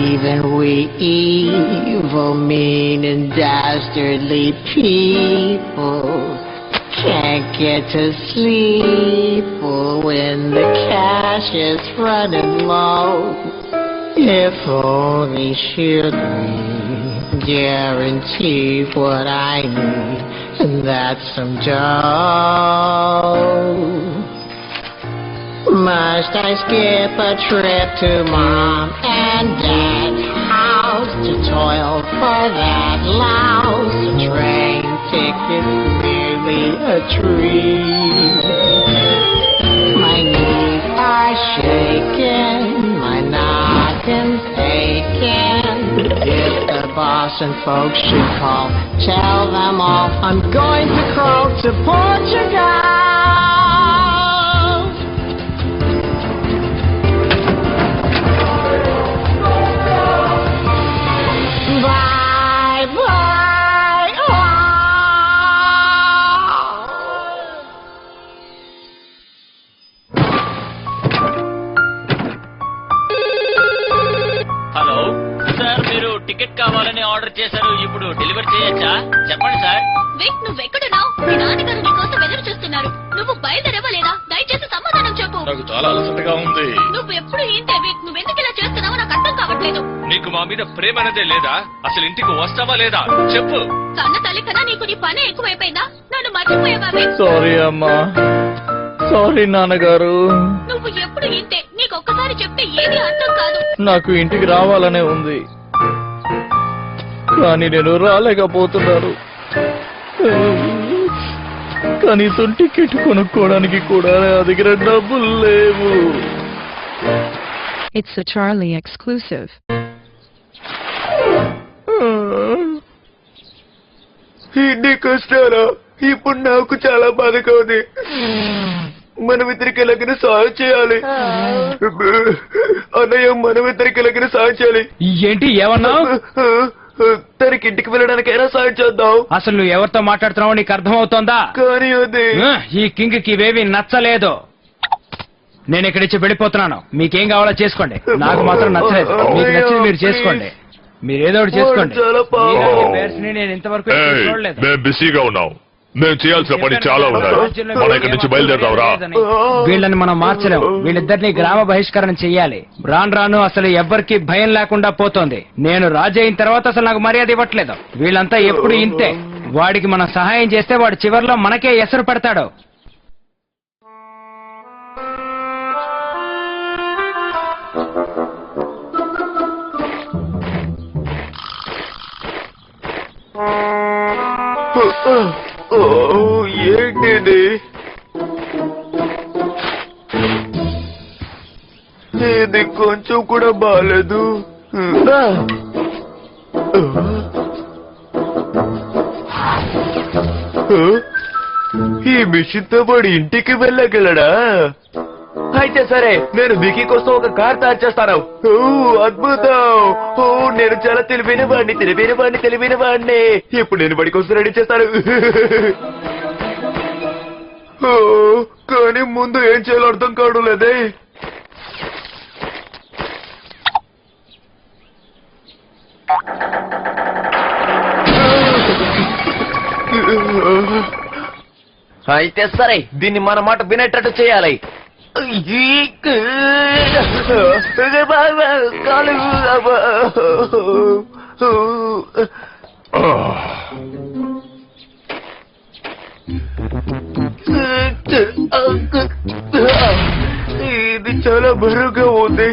Even we evil, mean, and dastardly people can't get to sleep when the cash is running low. If only should we guarantee what I need, and that's some dough. Must I skip a trip to Mom and Dad's house to toil for that louse? A train ticket's merely a treat. My knees are shaking, my noggin's aching. If the Boston folks should call, tell them all I'm going to crawl to Portugal. Bye bye. Hello sir, మీరు ticket కావాలని order చేశారు. ఇప్పుడు delivery చేయొచ్చా? చెప్పండి sir. విక్, నువ్వెక్కడున్నావు? మీ నాన్నగారు నీ కోసం ఎదురు చూస్తున్నారు. నువ్వు బయలుదేరవలేదా? దయచేసి సమాధానం చెప్పు. నాకు చాలా అలసటగా ఉంది. నువ్వు ఎప్పుడు ఇంతే విక్. నువ్వెందుకు ఇలా చేస్తున్నావో నాకు అర్థం కావట్లేదు. నీకు మా మీద ప్రేమ అనేదే లేదా? అసలు ఇంటికి వస్తావా లేదా? చెప్పు. కన్న తల్లి కన్నా నీకు నీ పని ఎక్కువైపోయిందా? నన్ను మర్చిపోయావా విక్? సారీ అమ్మా, సారీ నాన్నగారు. నువ్వు ఎప్పుడు ఇంతే. నీకొక్కసారి చెప్తే ఏది అర్థం కాదు. నాకు ఇంటికి రావాలనే ఉంది, కానీ నేను రాలేకపోతున్నాను. కనీసం టికెట్ కొనుక్కోవడానికి కూడా నా దగ్గర డబ్బులు లేవు. It's a Charlie exclusive. ఇన్ని కష్టాలా? ఇప్పుడు నాకు చాలా బాధగా ఉంది. మనం ఇద్దరికి ఎలాగైనా సాయం చేయాలి అన్నయ్య, మనం ఇద్దరికి ఎలాగైనా సాయం చేయాలి. ఏంటి ఏమన్నావు? తనకి ఇంటికి వెళ్ళడానికైనా సాయం చేద్దాం. అసలు నువ్వు ఎవరితో మాట్లాడుతున్నావో నీకు అర్థమవుతోందా? కానీ అది ఈ కింగ్ కి ఇవేవి నచ్చలేదు. నేను ఇక్కడి నుంచి వెళ్ళిపోతున్నాను. మీకేం కావాలో చేసుకోండి, నాకు మాత్రం నచ్చలేదు. మీకు నచ్చింది మీరు చేసుకోండి, మీరు ఏదో ఒకటి చేసుకోండి. మీలాంటి bears ని నేను ఇంతవరకు ఎప్పుడు చూడలేదు. మేము బిజీగా ఉన్నాం, మేము చేయాల్సిన పని చాలా ఉన్నాయి. మనం ఇక్కడి నుంచి బయలుదేరదాం రా. వీళ్ళని మనం మార్చలేం. వీళ్ళిద్దరిని గ్రామ బహిష్కరణ చెయ్యాలి. రాను రాను అసలు ఎవ్వరికి భయం లేకుండా పోతోంది. నేను రాజు అయిన తర్వాత అసలు నాకు మర్యాద ఇవ్వట్లేదు. వీళ్ళంతా ఎప్పుడు ఇంతే. వాడికి మనం సహాయం చేస్తే వాడు చివర్లో మనకే ఎసరు పెడతాడు. ఏంటిది? ఇది కొంచెం కూడా బాలేదు. ఈ మిషన్ తో వాడు ఇంటికి వెళ్ళగలడా? అయితే సరే, నేను వికీ కోసం ఒక కార్ తయారు చేస్తాను. అద్భుతం. నేను చాలా తెలివైన వాడిని. ఇప్పుడు నేను వాడి కోసం రెడీ చేస్తాను. కానీ ముందు ఏం చేయాలో అర్థం కావడం లేదే. అయితే సరే, దీన్ని మన మాట వినేటట్టు చేయాలి. ఇది చాలా బరువుగా ఉంది.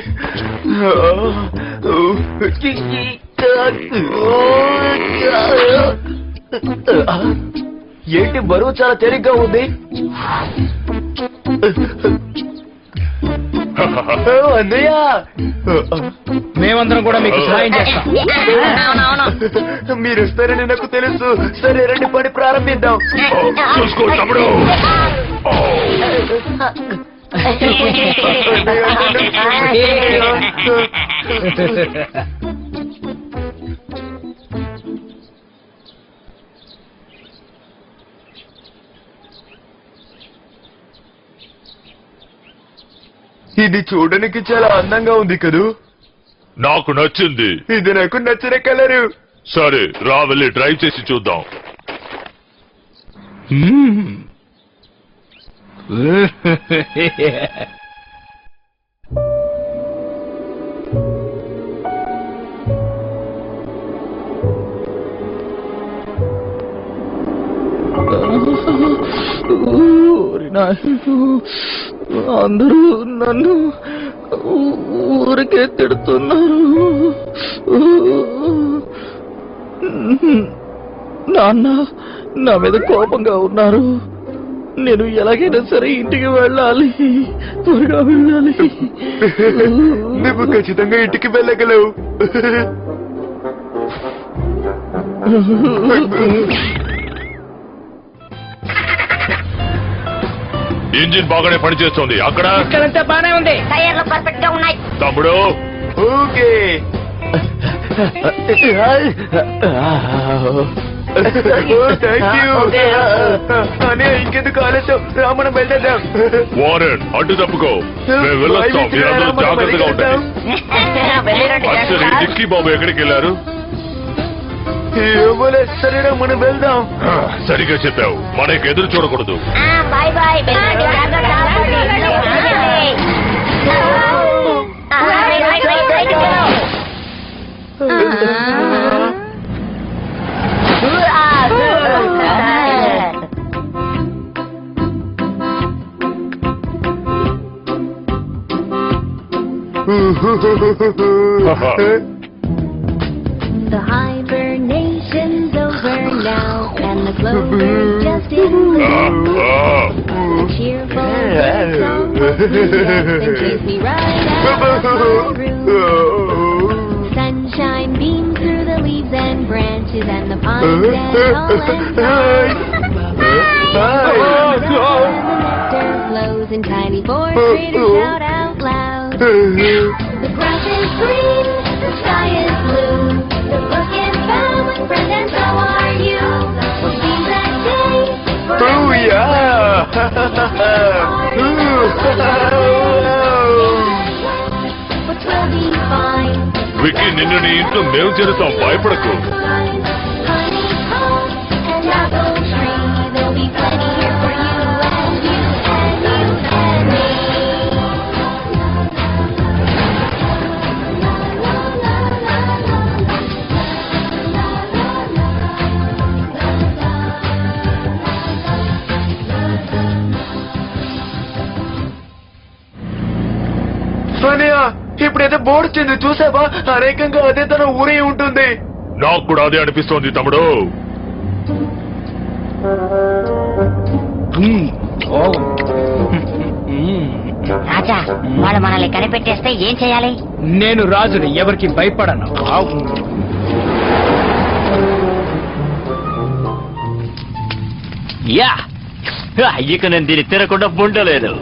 ఏంటి బరువు చాలా తేలిగ్గా ఉంది? అన్నయ్య, మేమందరం కూడా మీకు సహాయం చేస్తాం. మీరు వస్తారని నాకు తెలుసు. సరే రండి, పని ప్రారంభిద్దాం. చూసుకో తమ్ముడు. ఇది చూడడానికి చాలా అందంగా ఉంది కదూ? నాకు నచ్చింది. ఇది నాకు నచ్చిన కలరు. సరే రా వెళ్ళి డ్రైవ్ చేసి చూద్దాం. అందరూ నన్ను ఊరికే తిడుతున్నారు. నాన్న నా మీద కోపంగా ఉన్నారు. నేను ఎలాగైనా సరే ఇంటికి వెళ్ళాలి, త్వరగా వెళ్ళాలి. నువ్వు ఖచ్చితంగా ఇంటికి వెళ్ళగలవు. ఇంజిన్ బాగానే పనిచేస్తుంది. అక్కడ ఇక్కడంతా బానే ఉంది. టైర్లు పర్ఫెక్ట్ గా ఉన్నాయి. తమ్ముడు ఓకే. ఇంకెందుకు కాలేద్దాం, రామణ వెళ్దాం. వారెన్ అడ్డు తప్పుకో, మేము వెళ్ళొస్తాం. మీరందరూ జాగ్రత్తగా ఉండండి. అసలు డిక్కీ బాబు ఎక్కడికి వెళ్ళారు? సరేనా మనం వెళ్దాం. సరిగా చెప్పావు, మనకి ఎదురు చూడకూడదు. Bye bye. The hibernation's over now, and the clover's just in bloom. A cheerful bird song will and chase me right out of my room. Sunshine beams through the leaves and branches, and the pines stand tall and high. And the nectar flows in tiny forest critters shout out loud. The grass is green, the sky is blue. The book is found, my friend, and so are you. We'll see that day forever. Which will be fine. Vicky, నిన్ను నీ ఇంట్లో మేము చేరుతాం, భయపడకు. Honeycomb and apple tree, there'll be plenty here for you and you and you and me. ఇప్పుడైతే board వచ్చింది చూసావా? అనేకంగా అదే తన ఊరే ఉంటుంది. నాకు కూడా అదే అనిపిస్తోంది తమ్ముడు. రాజా, వాళ్ళు మనల్ని కనిపెట్టేస్తే ఏం చేయాలి? నేను రాజుని, ఎవరికి భయపడను. యా, ఇక నేను దీన్ని తినకుండా ఉండలేదు.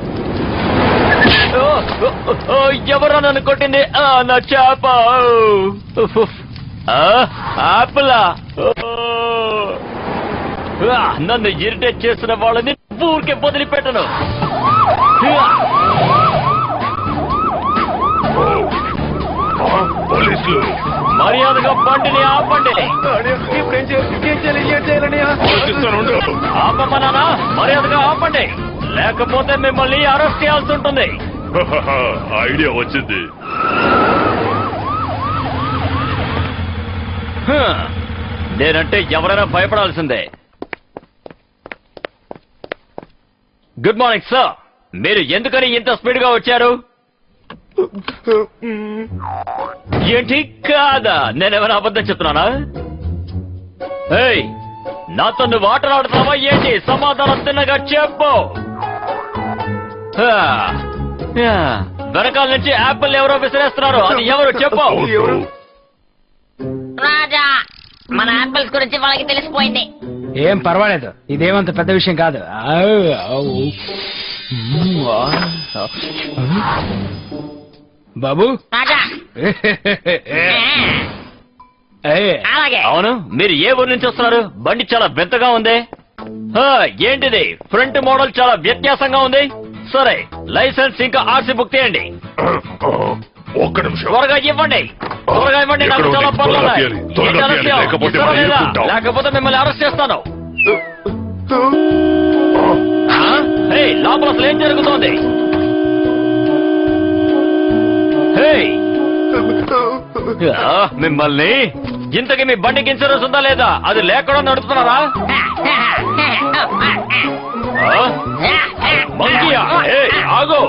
ఎవరో నన్ను కొట్టింది. నా చేప. ఆపిలా నన్ను ఇరిటేట్ చేసిన వాళ్ళని ఊరికే వదిలిపెట్టను. పోలీసులు మర్యాదగా బండిని ఆపండి. ఆపమన్నానా? మర్యాదగా ఆపండి, లేకపోతే మిమ్మల్ని అరెస్ట్ చేయాల్సి ఉంటుంది. ఐడియా వచ్చింది. నేనంటే ఎవరైనా భయపడాల్సిందే. Good morning sir. మీరు ఎందుకని ఇంత స్పీడ్ గా వచ్చారు? ఏంటి కాదా? నేనేమైనా అబద్ధం చెప్తున్నానా? ఏయ్, నాతో నువ్వు ఆటలాడుతున్నావా ఏంటి? సమాధానం తిన్నగా చెప్పు. వెనకాల నుంచి యాపిల్ ఎవరో విసిరేస్తున్నారు, అది ఎవరు చెప్పు. రాజా, మన యాపిల్స్ గురించి వాళ్ళకి తెలిసిపోయింది. ఏం పర్వాలేదు, ఇదేమంత పెద్ద విషయం కాదు. బాబు రాజా, అలాగే. అవును, మీరు ఏ ఊరు నుంచి వస్తున్నారు? బండి చాలా పెద్దగా ఉంది. ఏంటిది? ఫ్రంట్ మోడల్ చాలా వ్యత్యాసంగా ఉంది. సరే, లైసెన్స్ ఇంకా ఆర్సీ బుక్ చేయండి. ఒక్క నిమిషం. త్వరగా ఇవ్వండి. త్వరగా ఇవ్వండి, నాకు ఎక్కడ చాలా ఉంది? పనులు త్వరగా ఉన్నాయి. తీయాలి, త్వరగా ఏంటి తీయాలి, ఆలస్యం? లేకపోతే ఇస్తారా మనం లేదా? ఇరుక్కుంటాం. లేకపోతే మిమ్మల్ని అరెస్ట్ చేస్తాను. లోపల అసలు ఏం జరుగుతోంది? మిమ్మల్ని ఇంతకీ మీ బండికి ఇన్సూరెన్స్ ఉందా లేదా? అది లేకుండా నడుపుతున్నారా? మంకీయా? ఆగు!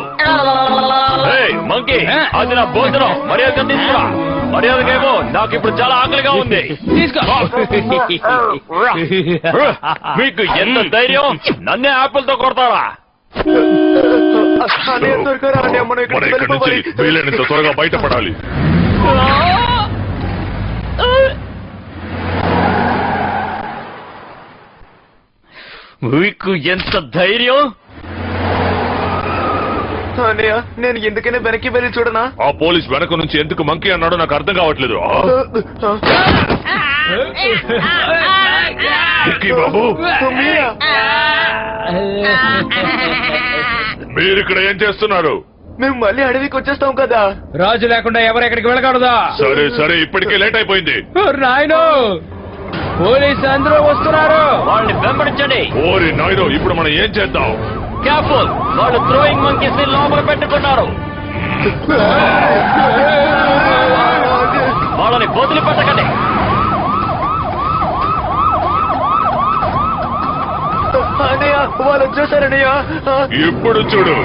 మంకీ, అది నా భోజనం, మర్యాదగా తీసుకురా. మర్యాదకేమో నాకు ఇప్పుడు చాలా ఆకలిగా ఉంది. మీకు ఎంత ధైర్యం? నన్నే ఆపిల్తో కొడతారా? మనం ఇక్కడి నుంచి వీలైనంత త్వరగా బయటపడాలి. మీకు ఎంత ధైర్యం? నేను ఎందుకైనా వెనక్కి వెళ్ళి చూడనా? ఆ పోలీస్ వెనక నుంచి ఎందుకు మంకీ అన్నాడో నాకు అర్థం కావట్లేదు. విక్కీ బాబు, మీరు ఇక్కడ ఏం చేస్తున్నారు? మేము మళ్ళీ అడవికి వచ్చేస్తాం కదా. రాజు లేకుండా ఎవరెక్కడికి వెళ్ళకూడదా? సరే సరే, ఇప్పటికే లేట్ అయిపోయింది. నాయనో, పోలీసు అందరూ వస్తున్నారు. వాళ్ళని వెంబడించండి. ఓరి నాయనో, ఇప్పుడు మనం ఏం చేద్దాం? కేర్ఫుల్, వాళ్ళు థ్రోయింగ్ మంకీస్ ని లోపల పెట్టుకున్నారు. వాళ్ళని వదిలిపెట్టకండి. వాళ్ళు వచ్చేసారనయ్యా. ఇప్పుడు చూడు.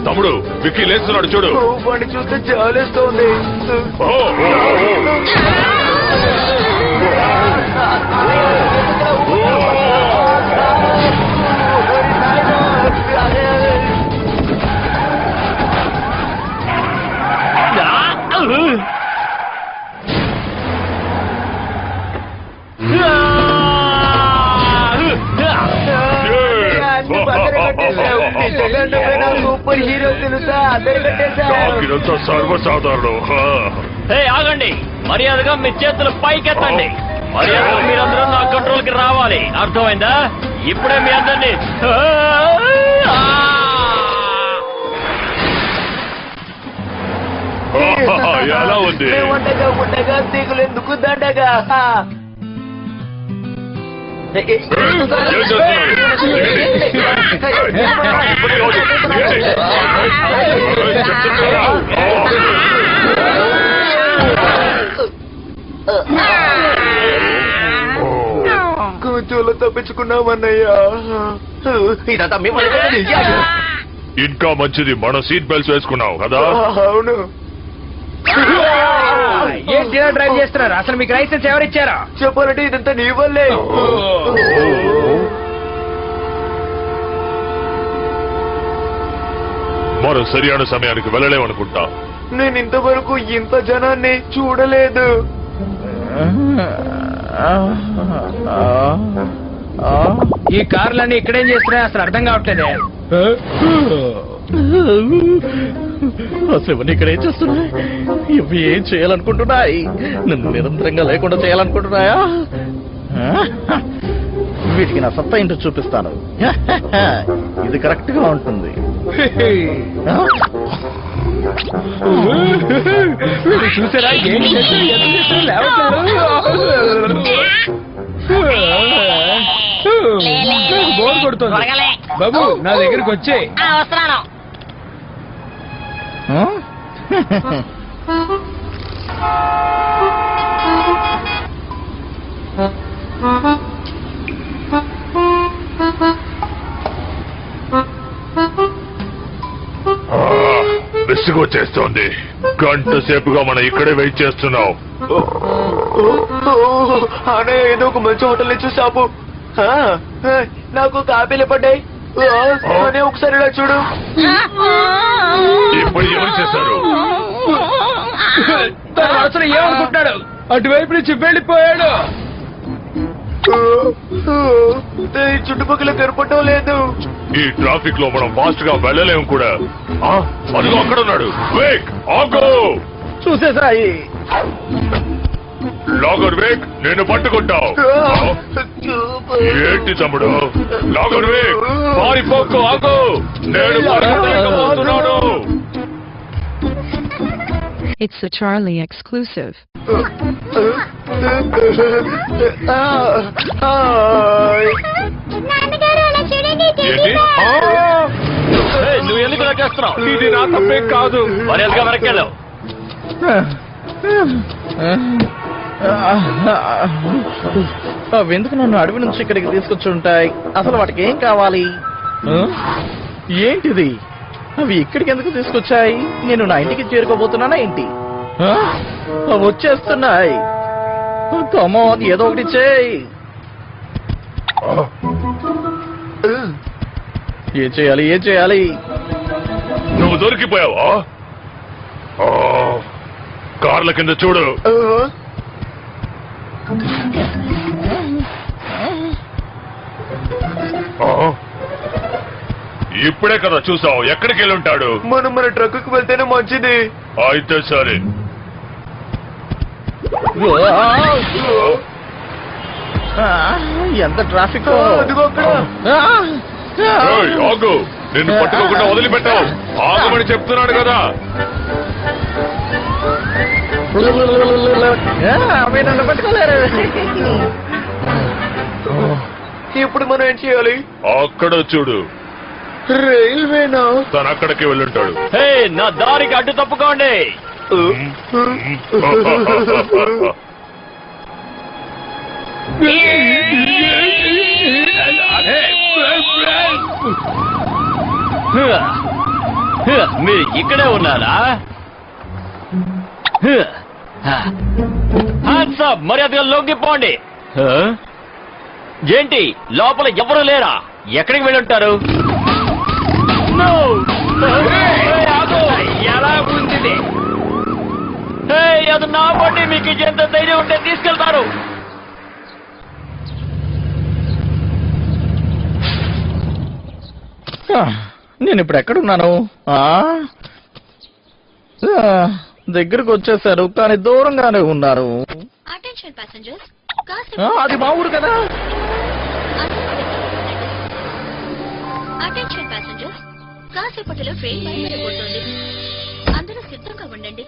తమ్ముడు, విక్కీ లేస్తున్నాడు చూడు. వాడిని చూస్తే చాలేస్తోంది. సూపర్ హీరో తెలుసా? అందరు ఇదంతా సర్వసాధారణం. ఆగండి, మర్యాదగా మీ చేతులు పైకెత్తండి. మర్యాదగా మీరందరూ నా కంట్రోల్ కి రావాలి, అర్థమైందా? ఇప్పుడే మీ అందరినీ ఎలా ఉంది? ఉండగా ఉండగా దిగులు ఎందుకు దండగా? కొంచెంలో తప్పించుకున్నామన్నయ్యా. ఇదంతా మిమ్మల్ని. ఇంకా మంచిది, మనం సీట్ బెల్ట్స్ వేసుకున్నాం కదా. అవును. ఏంటి డ్రైవ్ చేస్తున్నారు? అసలు మీకు లైసెన్స్ ఎవరిచ్చారా? చెప్పాలంటే ఇదంతా నీ వల్లే. మనం సరైన సమయానికి వెళ్ళలేమనుకుంటా. నేను ఇంతవరకు ఇంత జనాన్ని చూడలేదు. ఈ కార్లన్నీ ఇక్కడేం చేస్తున్నాయి అసలు అర్థం కావట్లేదే. అసలు ఇవన్నీ ఇక్కడ ఏం చేస్తున్నాయి? ఇవి ఏం చేయాలనుకుంటున్నాయి? నన్ను నిరంతరంగా లేకుండా చేయాలనుకుంటున్నాయా? వీటికి నా సత్తా ఏంటో చూపిస్తాను. ఇది కరెక్ట్ గా ఉంటుంది. చూసారా ఏం బోర్ కొడుతుంది. బాబు నా దగ్గరికి వచ్చే. వస్తున్నాను. విసుగొచ్చేస్తోంది. గంట సేపుగా మనం ఇక్కడే వెయిట్ చేస్తున్నాం. అనే ఏదో ఒక మంచి హోటల్ నుంచి చూసాపు. నాకు కాపీలు పడ్డాయి. అనే ఒకసారి ఇలా చూడు. ఇప్పుడు ఎవరు చేశారు? అసలు ఏమనుకుంటున్నాడు? అటువైపు నుంచి వెళ్ళిపోయాడు. చుట్టుపక్కల కనపడటం లేదు. ఈ ట్రాఫిక్ లో మనం ఫాస్ట్ గా వెళ్ళలేము కూడా. అదిగో అక్కడ ఉన్నాడు. వేక్ ఆగో. చూసేసాయి. లాగర్ వేక్, నేను పట్టుకుంటావు. ఏంటి తమ్ముడు? లాగర్ వేక్, పారిపోకు. ఆగో, నేను పట్టుకోలేకపోతున్నాను. It's a Charlie exclusive. ఏంటి? నువ్వు ఎందుకు చేస్తున్నావు? ఇది నా తప్పే కాదు. మర్యాదగా వెనక్కి వెళ్ళు. ఎందుకు నన్ను అడవి నుంచి ఇక్కడికి తీసుకొచ్చి ఉంటాయి? అసలు వాటికి ఏం కావాలి? ఏంటిది? అవి ఇక్కడికి ఎందుకు తీసుకొచ్చాయి? నేను నా ఇంటికి చేరుకోబోతున్నానా ఏంటి? వచ్చేస్తున్నాయి. కమోన్, ఏదో ఒకటి చేయి. ఏం చేయాలి? ఏం చేయాలి? నువ్వు దొరికిపోయావా? కార్ల కింద చూడు. ఇప్పుడే కదా చూసావు. ఎక్కడికి వెళ్ళి ఉంటాడు? మనం మన ట్రక్కుకు వెళ్తేనే మంచిది. అయితే సరే. ఎంత ట్రాఫిక్! ఆగు, నిన్ను పట్టుకోకుండా వదిలిపెట్టావు. ఆగమని చెప్తున్నాడు కదా. నన్ను పట్టుకోలేరు. ఇప్పుడు మనం ఏం చేయాలి? అక్కడ చూడు. రైల్వేనా? తను అక్కడికి వెళ్ళుంటాడు. హే, నా దారికి అడ్డు తప్పుకోండి. మీరు ఇక్కడే ఉన్నారా? మర్యాదగా లొంగిపోండి. ఏంటి, లోపల ఎవరు లేరా? ఎక్కడికి వెళ్ళుంటారు? ఎలా ఉంది? అది నా బండి. మీకు ఎంత ధైర్యం ఉంటే తీసుకెళ్తారు. నేను ఇప్పుడు ఎక్కడున్నాను? దగ్గరకు వచ్చేసారు, కానీ దూరంగానే ఉన్నారు. అది మా ఊరు కదా. అటెన్షన్ ప్యాసింజర్స్, కాసేపటిలో ట్రైన్ బయలుదేరబోతోంది. అందరూ సిద్ధంగా ఉండండి.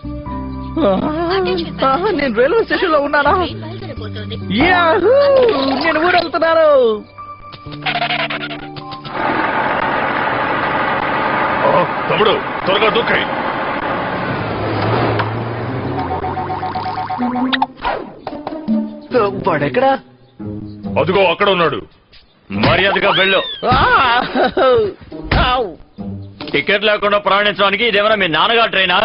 నేను రైల్వే స్టేషన్ లో ఉన్నానా? ట్రైన్ బయలుదేరబోతోంది. నేను ఊరు వెళ్తున్నాను. తమ్ముడు, త్వరగా దూకాయి. వాడెక్కడా? అదిగో అక్కడ ఉన్నాడు. మర్యాదగా వెళ్ళు. టికెట్ లేకుండా ప్రయాణించడానికి ఇదేమైనా మీ నాన్నగారు ట్రైనా?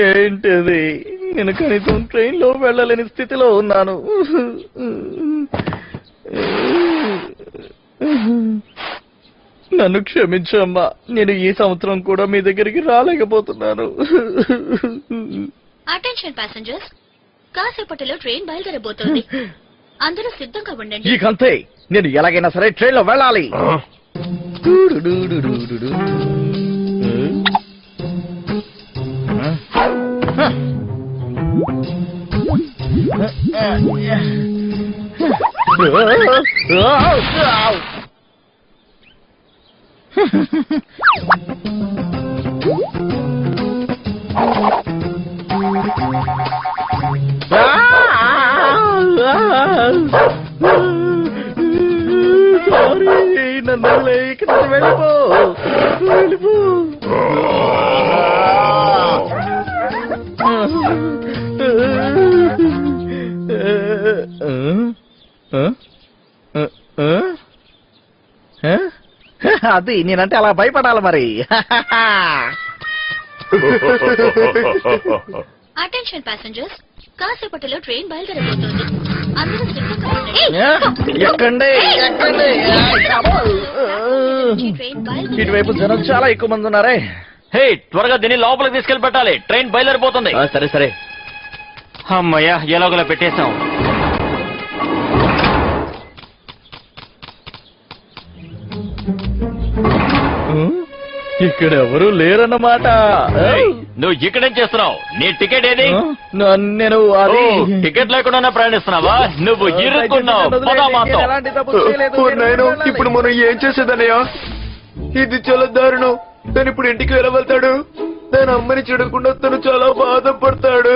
ఏంటిది? నేను కనీసం ట్రైన్ లో వెళ్ళలేని స్థితిలో ఉన్నాను. నన్ను క్షమించమ్మా. నేను ఈ సంవత్సరం కూడా మీ దగ్గరికి రాలేకపోతున్నాను. అటెన్షన్ ప్యాసింజర్స్, కాసేపటిలో ట్రైన్ బయలుదేరబోతోంది. అందరూ సిద్ధంగా ఉండండి. ఈ కంతే, నేను ఎలాగైనా సరే ట్రైన్ లో వెళ్ళాలి. నన్ను లేక వెళ్ళిపో. అది నేనంటే అలా భయపడాలి మరి. అటెన్షన్ ప్యాసింజర్స్, కాసేపటిలో ట్రైన్ బయలుదేరబోతోంది. అందరూ సిద్ధంగా ఉండండి. ఎక్కండి, ఎక్కండి. ఇటువైపు జనం చాలా ఎక్కువ మంది ఉన్నారే. హే, త్వరగా దీన్ని లోపలికి తీసుకెళ్లి పెట్టాలి. ట్రైన్ బయలుదేరిపోతుంది. సరే సరే. అమ్మయ్యా, ఎలాగోలా పెట్టేశాం. ఇక్కడ ఎవరు లేరన్నమాట. ఏయ్, నువ్వు ఇక్కడేం చేస్తున్నావు? నీ టికెట్ ఏది? నేను అది టికెట్ లేకుండా ప్రయాణిస్తున్నావా? నువ్వు ఇరుక్కున్నావు. పద మాతో. ఎలాంటి తప్పు చేయలేదు. నాయన ఇప్పుడు మనం ఏం చేసేదన్నయ్యా? ఇది చాలా దారుణం. తను ఇప్పుడు ఇంటికి వెళ్ళవెళ్తాడు. తన అమ్మని చూడకుండా తను చాలా బాధపడతాడు.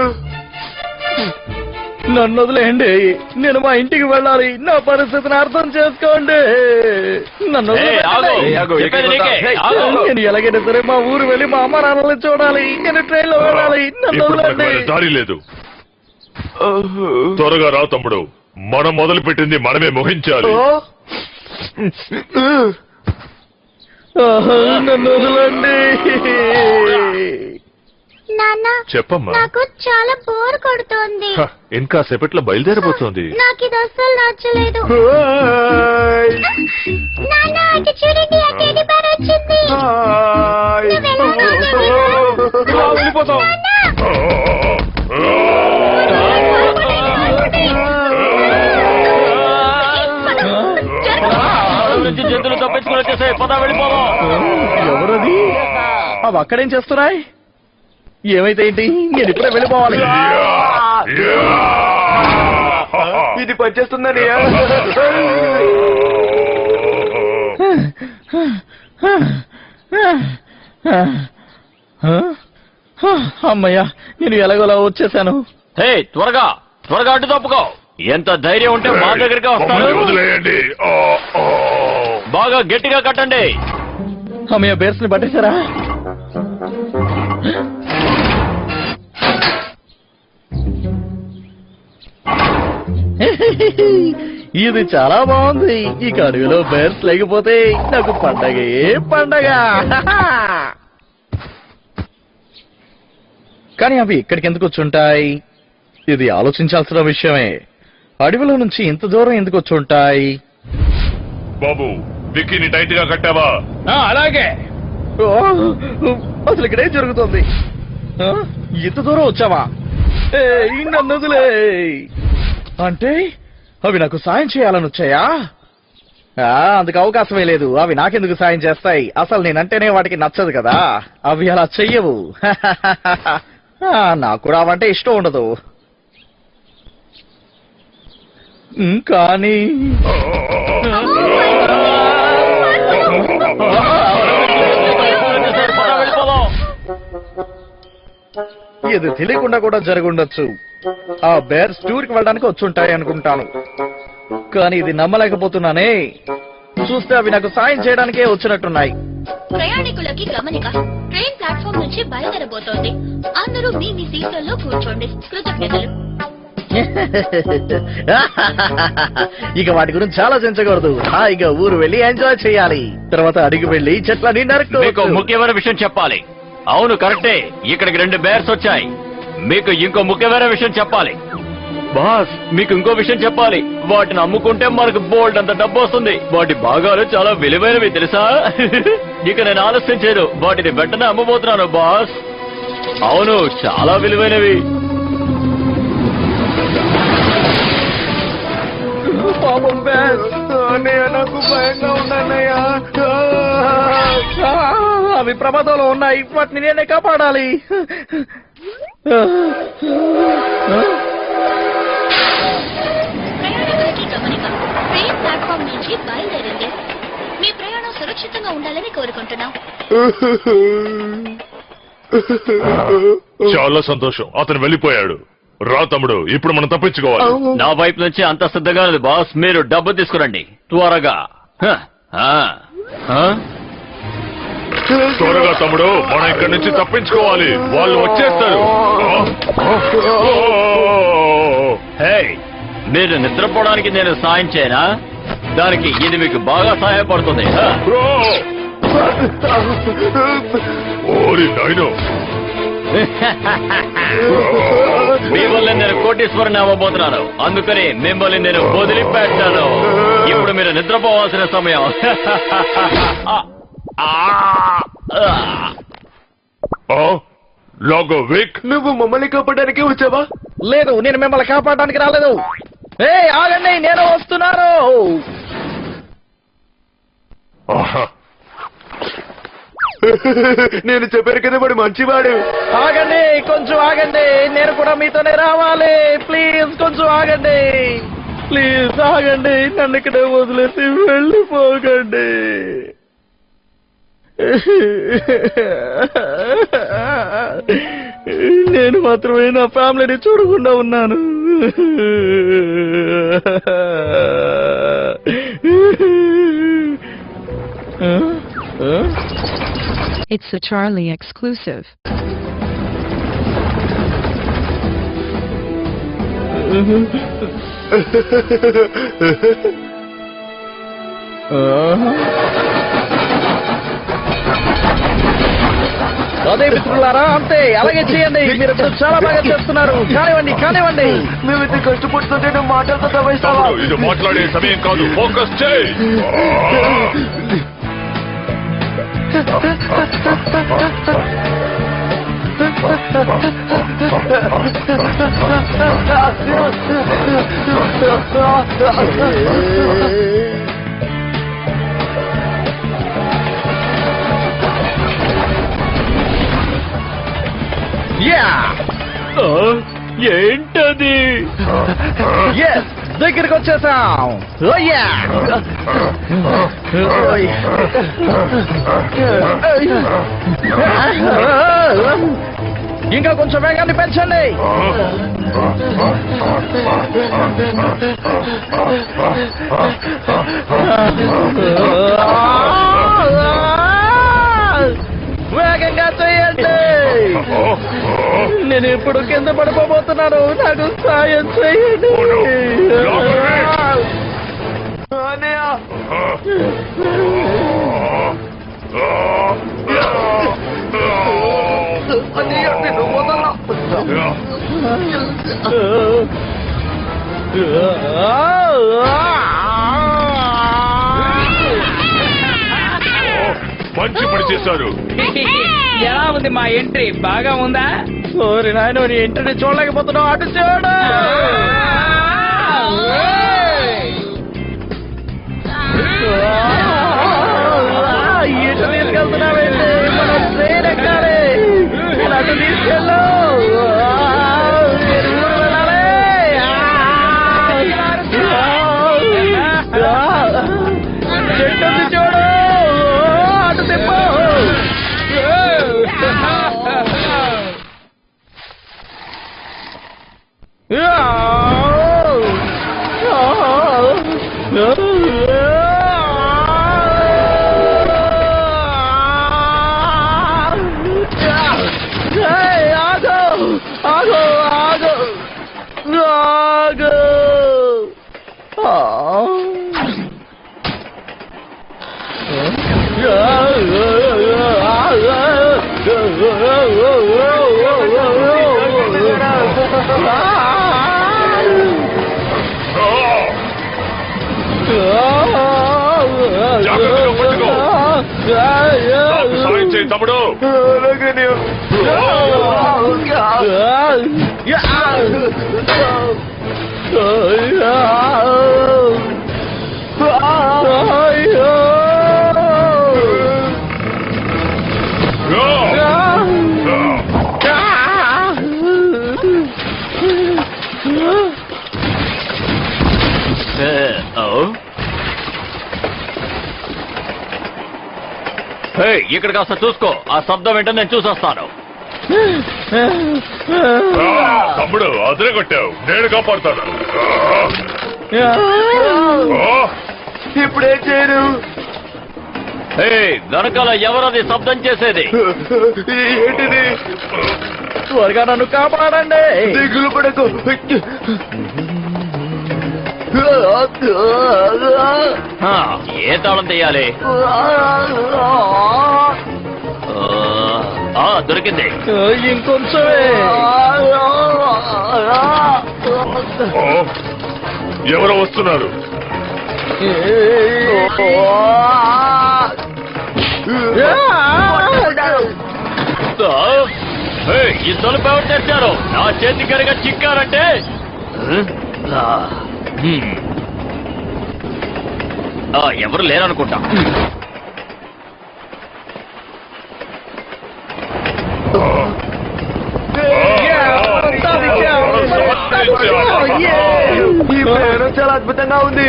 నన్ను వదిలేయండి, నేను మా ఇంటికి వెళ్ళాలి. నా పరిస్థితిని అర్థం చేసుకోండి. నన్ను ఏయ్, ఆగు. చెప్పేది నీకే. ఆగు. నేను ఎలాగైనా సరే మా ఊరు వెళ్ళి మా అమ్మ నాన్నల్ని చూడాలి. నేను ట్రైన్ లో వెళ్ళాలి. నన్ను ఇప్పుడు మనకు వదలండి. వేరే దారి లేదు. త్వరగా రా తమ్ముడు, మనం మొదలు పెట్టింది మనమే ముగించాలి. నన్ను వదలండి. నాన్న చెప్పమ్మా. నాకు చాలా బోర్ కొడుతోంది. ఇంకా సేపట్లో బయలుదేరబోతోంది. నాకు ఇది అస్సలు నచ్చలేదు. నాన్న అటు చూడండి, ఆ టెడ్డీ బేర్ వచ్చింది. వెళ్ళిపోతాం. నుంచి జంతువులు తప్పించుకుని వచ్చేసాయి. పద వెళ్ళిపోదాం. ఎవరది? అవి అక్కడేం చేస్తున్నాయి? ఏమైతే ఏంటి, నేను ఇప్పుడే వెళ్ళిపోవాలి. ఇది పనిచేస్తుందన్నయ్యా. అమ్మయ్యా, నేను ఎలాగోలా వచ్చేసాను. హే, త్వరగా త్వరగా అడ్డు తప్పుకో. ఎంత ధైర్యం ఉంటే మా దగ్గరికి వస్తాను. మమ్మల్ని వదిలేయండి. బాగా గట్టిగా కట్టండి. అమ్మయ్య, బేర్స్ ని పట్టేశారా? ఇది చాలా బాగుంది. ఈ అడవిలో బేర్స్ లేకపోతే నాకు పండగే పండగ. కానీ అవి ఇక్కడికి ఎందుకు వచ్చుంటాయి? ఇది ఆలోచించాల్సిన విషయమే. అడవిలో నుంచి ఇంత దూరం ఎందుకు వచ్చుంటాయి? బాబు, విక్కీని టైట్ గా కట్టావా? అలాగే. ఓ, అసలు ఇక్కడే జరుగుతుంది. ఇంత దూరం వచ్చావా? నన్ను వదిలే. అంటే అవి నాకు సాయం చేయాలని వచ్చాయా? అందుకు అవకాశమే లేదు. అవి నాకెందుకు సాయం చేస్తాయి? అసలు నేనంటేనే వాటికి నచ్చదు కదా. అవి అలా చెయ్యవు. నాకు కూడా అవంటే ఇష్టం ఉండదు. కానీ ఇది తెలియకుండా కూడా జరుగుండొచ్చు. ఆ బేర్స్ టూర్ కి వెళ్ళడానికి వచ్చుంటాయి అనుకుంటాను. కానీ ఇది నమ్మలేకపోతున్నానే. చూస్తే అవి నాకు సాయం చేయడానికే వచ్చినట్టున్నాయి. ప్రయాణికులకి గమనిక, ట్రైన్ ప్లాట్ఫామ్ నుంచి బయలుదేరబోతోంది. అందరూ మీ మీ సీట్లలో కూర్చోండి. కృతజ్ఞతలు. ఇక వాటి గురించి ఆలోచించకూడదు. హాయిగా ఊరు వెళ్ళి ఎంజాయ్ చేయాలి. తర్వాత అడిగి వెళ్ళి చెట్లని మీకు నరుకు. ముఖ్యమైన విషయం చెప్పాలి. అవును, కరెక్టే. ఇక్కడికి 2 బేర్స్ వచ్చాయి. మీకు ఇంకో ముఖ్యమైన విషయం చెప్పాలి. బాస్, మీకు ఇంకో విషయం చెప్పాలి. వాటిని అమ్ముకుంటే మనకు బోల్డ్ అంత డబ్బు వస్తుంది. వాటి భాగాలు చాలా విలువైనవి తెలుసా? ఇక నేను ఆలస్యం చేయను. వాటిని వెంటనే అమ్మబోతున్నాను బాస్. అవును, చాలా విలువైనవి. పాపం బేర్స్. అన్నయ్య, నాకు భయంగా ఉందన్నయ్య. అవి ప్రమాదంలో ఉన్నాయి. వాటిని నేనే కాపాడాలి. ప్రయాణికులకి గమనిక, ట్రైన్ ప్లాట్ఫామ్ నుంచి బయలుదేరింది. మీ ప్రయాణం సురక్షితంగా ఉండాలని కోరుకుంటున్నాం. చాలా సంతోషం, అతను వెళ్ళిపోయాడు. రా తమ్ముడు, ఇప్పుడు మనం తప్పించుకోవాలి. నా వైపు నుంచి అంత సిద్ధంగా ఉంది బాస్. మీరు డబ్బు తీసుకురండి త్వరగా. త్వరగా తమ్ముడు, మనం ఇక్కడి నుంచి తప్పించుకోవాలి. వాళ్ళు వచ్చేస్తారు. హే, మీరు నిద్రపోవడానికి నేను సాయం చేయనా? దానికి ఇది మీకు బాగా సహాయపడుతుంది. ఓరి నాయనో, మిమ్మల్ని నేను కోటీశ్వరుని అవ్వబోతున్నాను. అందుకని మిమ్మల్ని నేను వదిలిపెట్టాను. ఇప్పుడు మీరు నిద్రపోవాల్సిన సమయం. లాగో విక్, నువ్వు మమ్మల్ని కాపాడడానికి వచ్చావా? లేదు, నేను మిమ్మల్ని కాపాడడానికి రాలేదు. ఆగండి, నేను వస్తున్నాను. ఆహా, నేను చెప్పాను కదా వాడు మంచివాడు. ఆగండి, కొంచెం ఆగండి, నేను కూడా మీతోనే రావాలి. ప్లీజ్ కొంచెం ఆగండి, ప్లీజ్ ఆగండి, నన్ను ఇక్కడే వదిలేసి వెళ్ళిపోకండి. నేను మాత్రమే నా ఫ్యామిలీని చూడకుండా ఉన్నాను. It's a Charlie exclusive. అదే మిత్రులారా, అంతే, అలాగే చేయండి. మీరు ఇప్పుడు చాలా బాగా చేస్తున్నారు. కానివ్వండి, కానివ్వండి. మేమైతే కష్టపడుతుంటే నువ్వు మాటలతో దబాయిస్తావా? తమ్ముడు, ఇది మాట్లాడే సమయం కాదు, ఫోకస్ చేయి. ఏంటది? దగ్గరికి వచ్చేసాం. ఇంకా కొంచెం వేగాన్ని పెంచండి. వేగంగా చేయండి. నేను ఇప్పుడు కింద పడిపోబోతున్నాను. నాకు సాయం చేయండి. మంచి పని చేశారు. ఎలా ఉంది మా ఎంట్రీ? బాగా ఉందా? ఓరి నాయన, నీ ఎంట్రీని చూడలేకపోతున్నావు. అటు చూడు. ఇటు తీసుకెళ్తున్నావేంటి? మనం ట్రైన్ ఎక్కాలి. అటు తీసుకెళ్ళు. చెట్టు చూడు. అటు తిప్పు. జాగ్రత్తగా పట్టుకో. నాకు సాయం చేయి తమ్ముడు. ఇక్కడ కాస్త చూసుకో. ఆ శబ్దం ఏంటో నేను చూసొస్తాను. తమ్ముడు, అదరే కొట్టావు. నేను కాపాడుతాను. ఇప్పుడేం చేయను? వెనకాల ఎవరది శబ్దం చేసేది? ఏంటిది? త్వరగా నన్ను కాపాడండి. దిగులు పడకు. ఏ తాళం తీయాలి? దొరికింది. ఇంకొంచెమే. ఎవరో వస్తున్నారు. ఈ తలుపు ఎవరు తెచ్చారు? నా చేతి కరిగా చిక్కారంటే ఎవరు లేరనుకుంటా. ఉంది.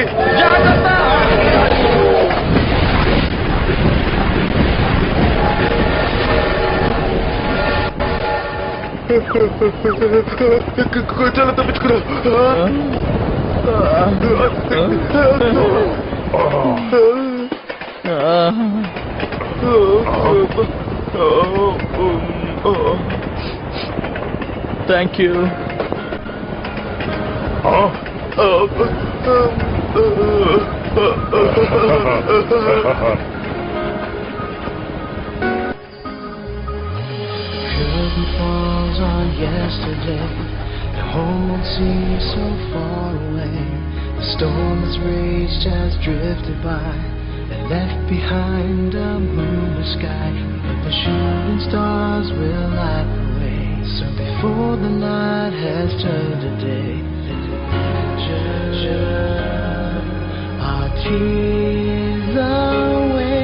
చాలా తప్పించుకురా. Thank you. Curtain falls on yesterday. The home won't seem so far away. The storm that's raged has drifted by and left behind a moonless sky. But the shooting stars will light the way. So before the night has turned to day, our tears away.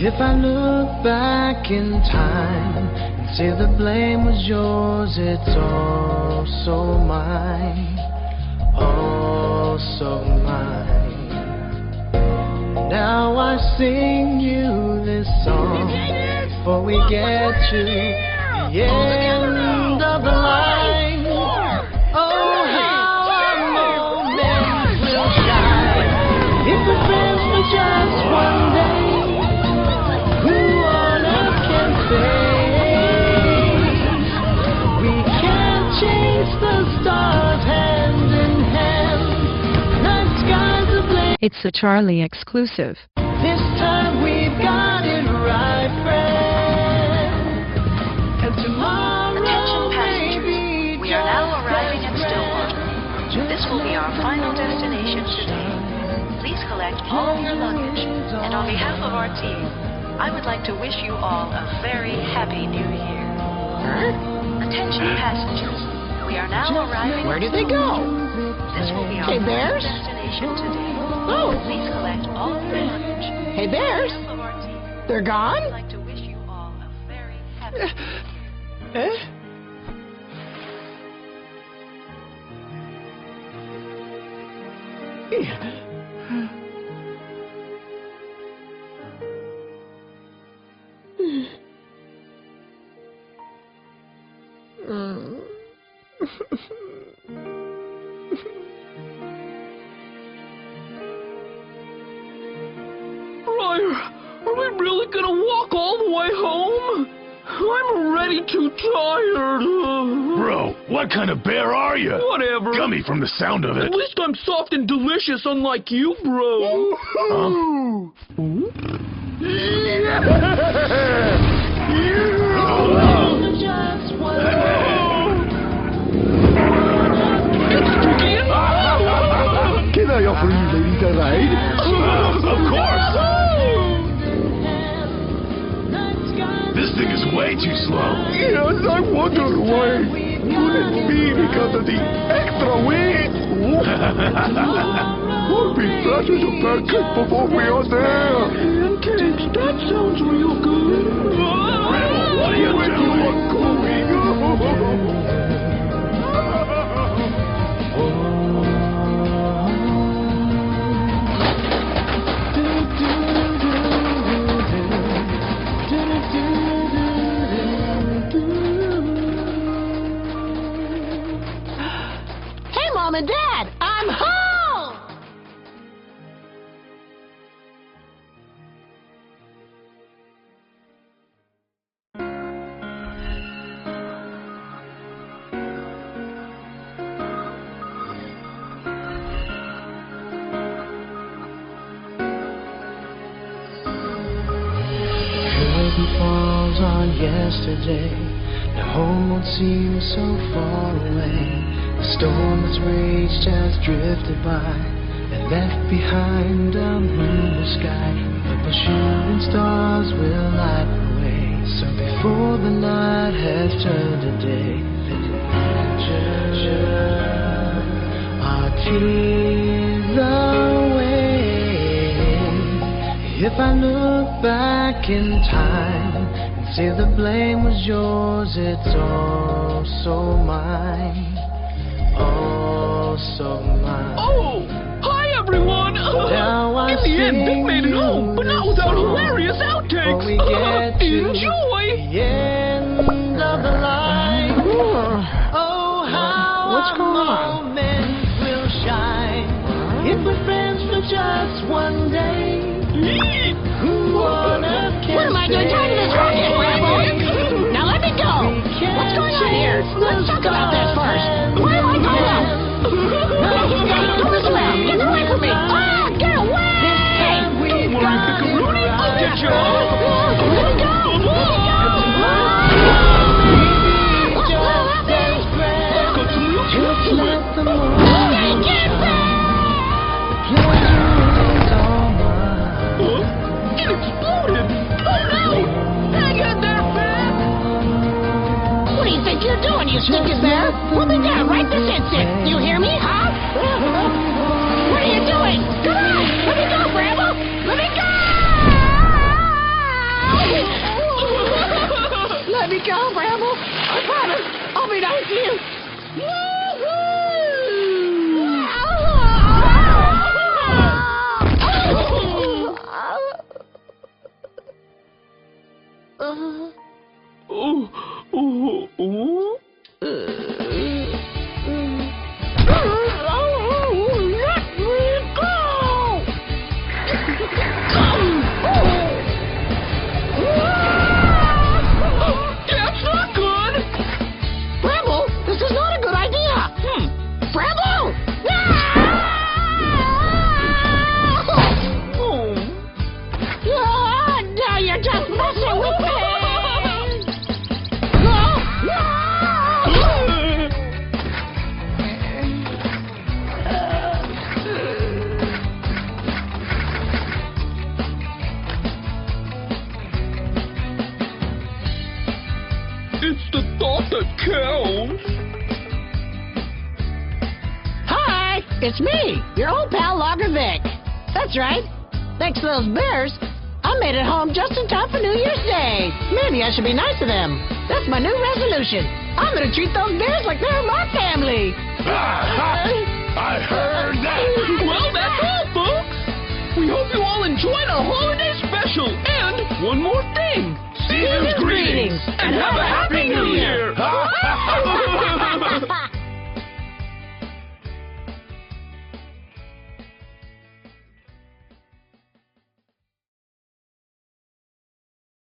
If I look back in time and say the blame was yours, it's all so mine, all so mine. Now I sing you this song before we get to the end of the line. Oh, how our moments will shine if we friends for just one day. Who on earth can say we can't chase the stars hand in hand? Night skies ablaze. It's a Charlie exclusive. This time we've got it right, friend. And tomorrow, Attention passengers, we are now arriving at Stillwater. This will be our final destination today. Please collect all your luggage, and on behalf of our team, I would like to wish you all a very happy new year. Attention passengers, we are now arriving. Where did they go? This will be our Hey, final Bears? destination today. Oh. Please collect all your luggage. Hey, Bears? On behalf of our team, They're I gone? would like to wish you all a very happy Are we really gonna walk all the way home? I'm already too tired. Bro, what kind of bear are you? Whatever. Gummy from the sound of it. At least I'm soft and delicious, unlike you, bro. Can I offer you ladies a ride? Of course. This thing is way too slow. Yes, I wonder why. Could it be because of the extra weight? We'll be fresh as a pancake before we are there. Pancakes, that sounds real good. Rebel, what are you doing? Hey, Mom and Dad, I'm home! Curtain falls on yesterday. The home won't seem so far away. The storm that's raged has drifted by and left behind a moonless sky. But the shooting stars will light the way. So before the night has turned to day, our tears away. If I look back in time and say the blame was yours, it's all so mine, all of mine. Oh, hi everyone! Now I In the end, they made it home, but not without hilarious before outtakes. we get to Enjoy! the end of the line. Oh, how What's going on? moments will shine if we're friends for just one day. Who wanna What am I doing talking to this rocket, Rambo? Now let me go. What's going on here? Let's talk about this first. Where am I going? Don't mess around. Get away from me. Ah, get away! Don't worry, Pickaroonie, I'll get you all. Let me go. Got some real truth to it. Get back! It exploded! Oh no! Hang in there, man! What do you think you're doing, you stinking bear? Put me down right this instant. Do you hear me, huh? What are you doing? Come on! Let me go, Bramble! Let me go! Let me go, Bramble! I promise I'll be nice to you. That's not good! Bramble, this is not a good idea. Bramble! Now you're just messing with me. It's the thought that counts! Hi, it's me, your old pal Logger Vic. That's right. Thanks to those bears, I made it home just in time for New Year's Day. Maybe I should be nice to them. That's my new resolution. I'm gonna treat those bears like they're my family. I heard that. Well, that's all, folks! We hope you all enjoyed our holiday special, and one more thing! Season's greetings, and have a Happy New Year!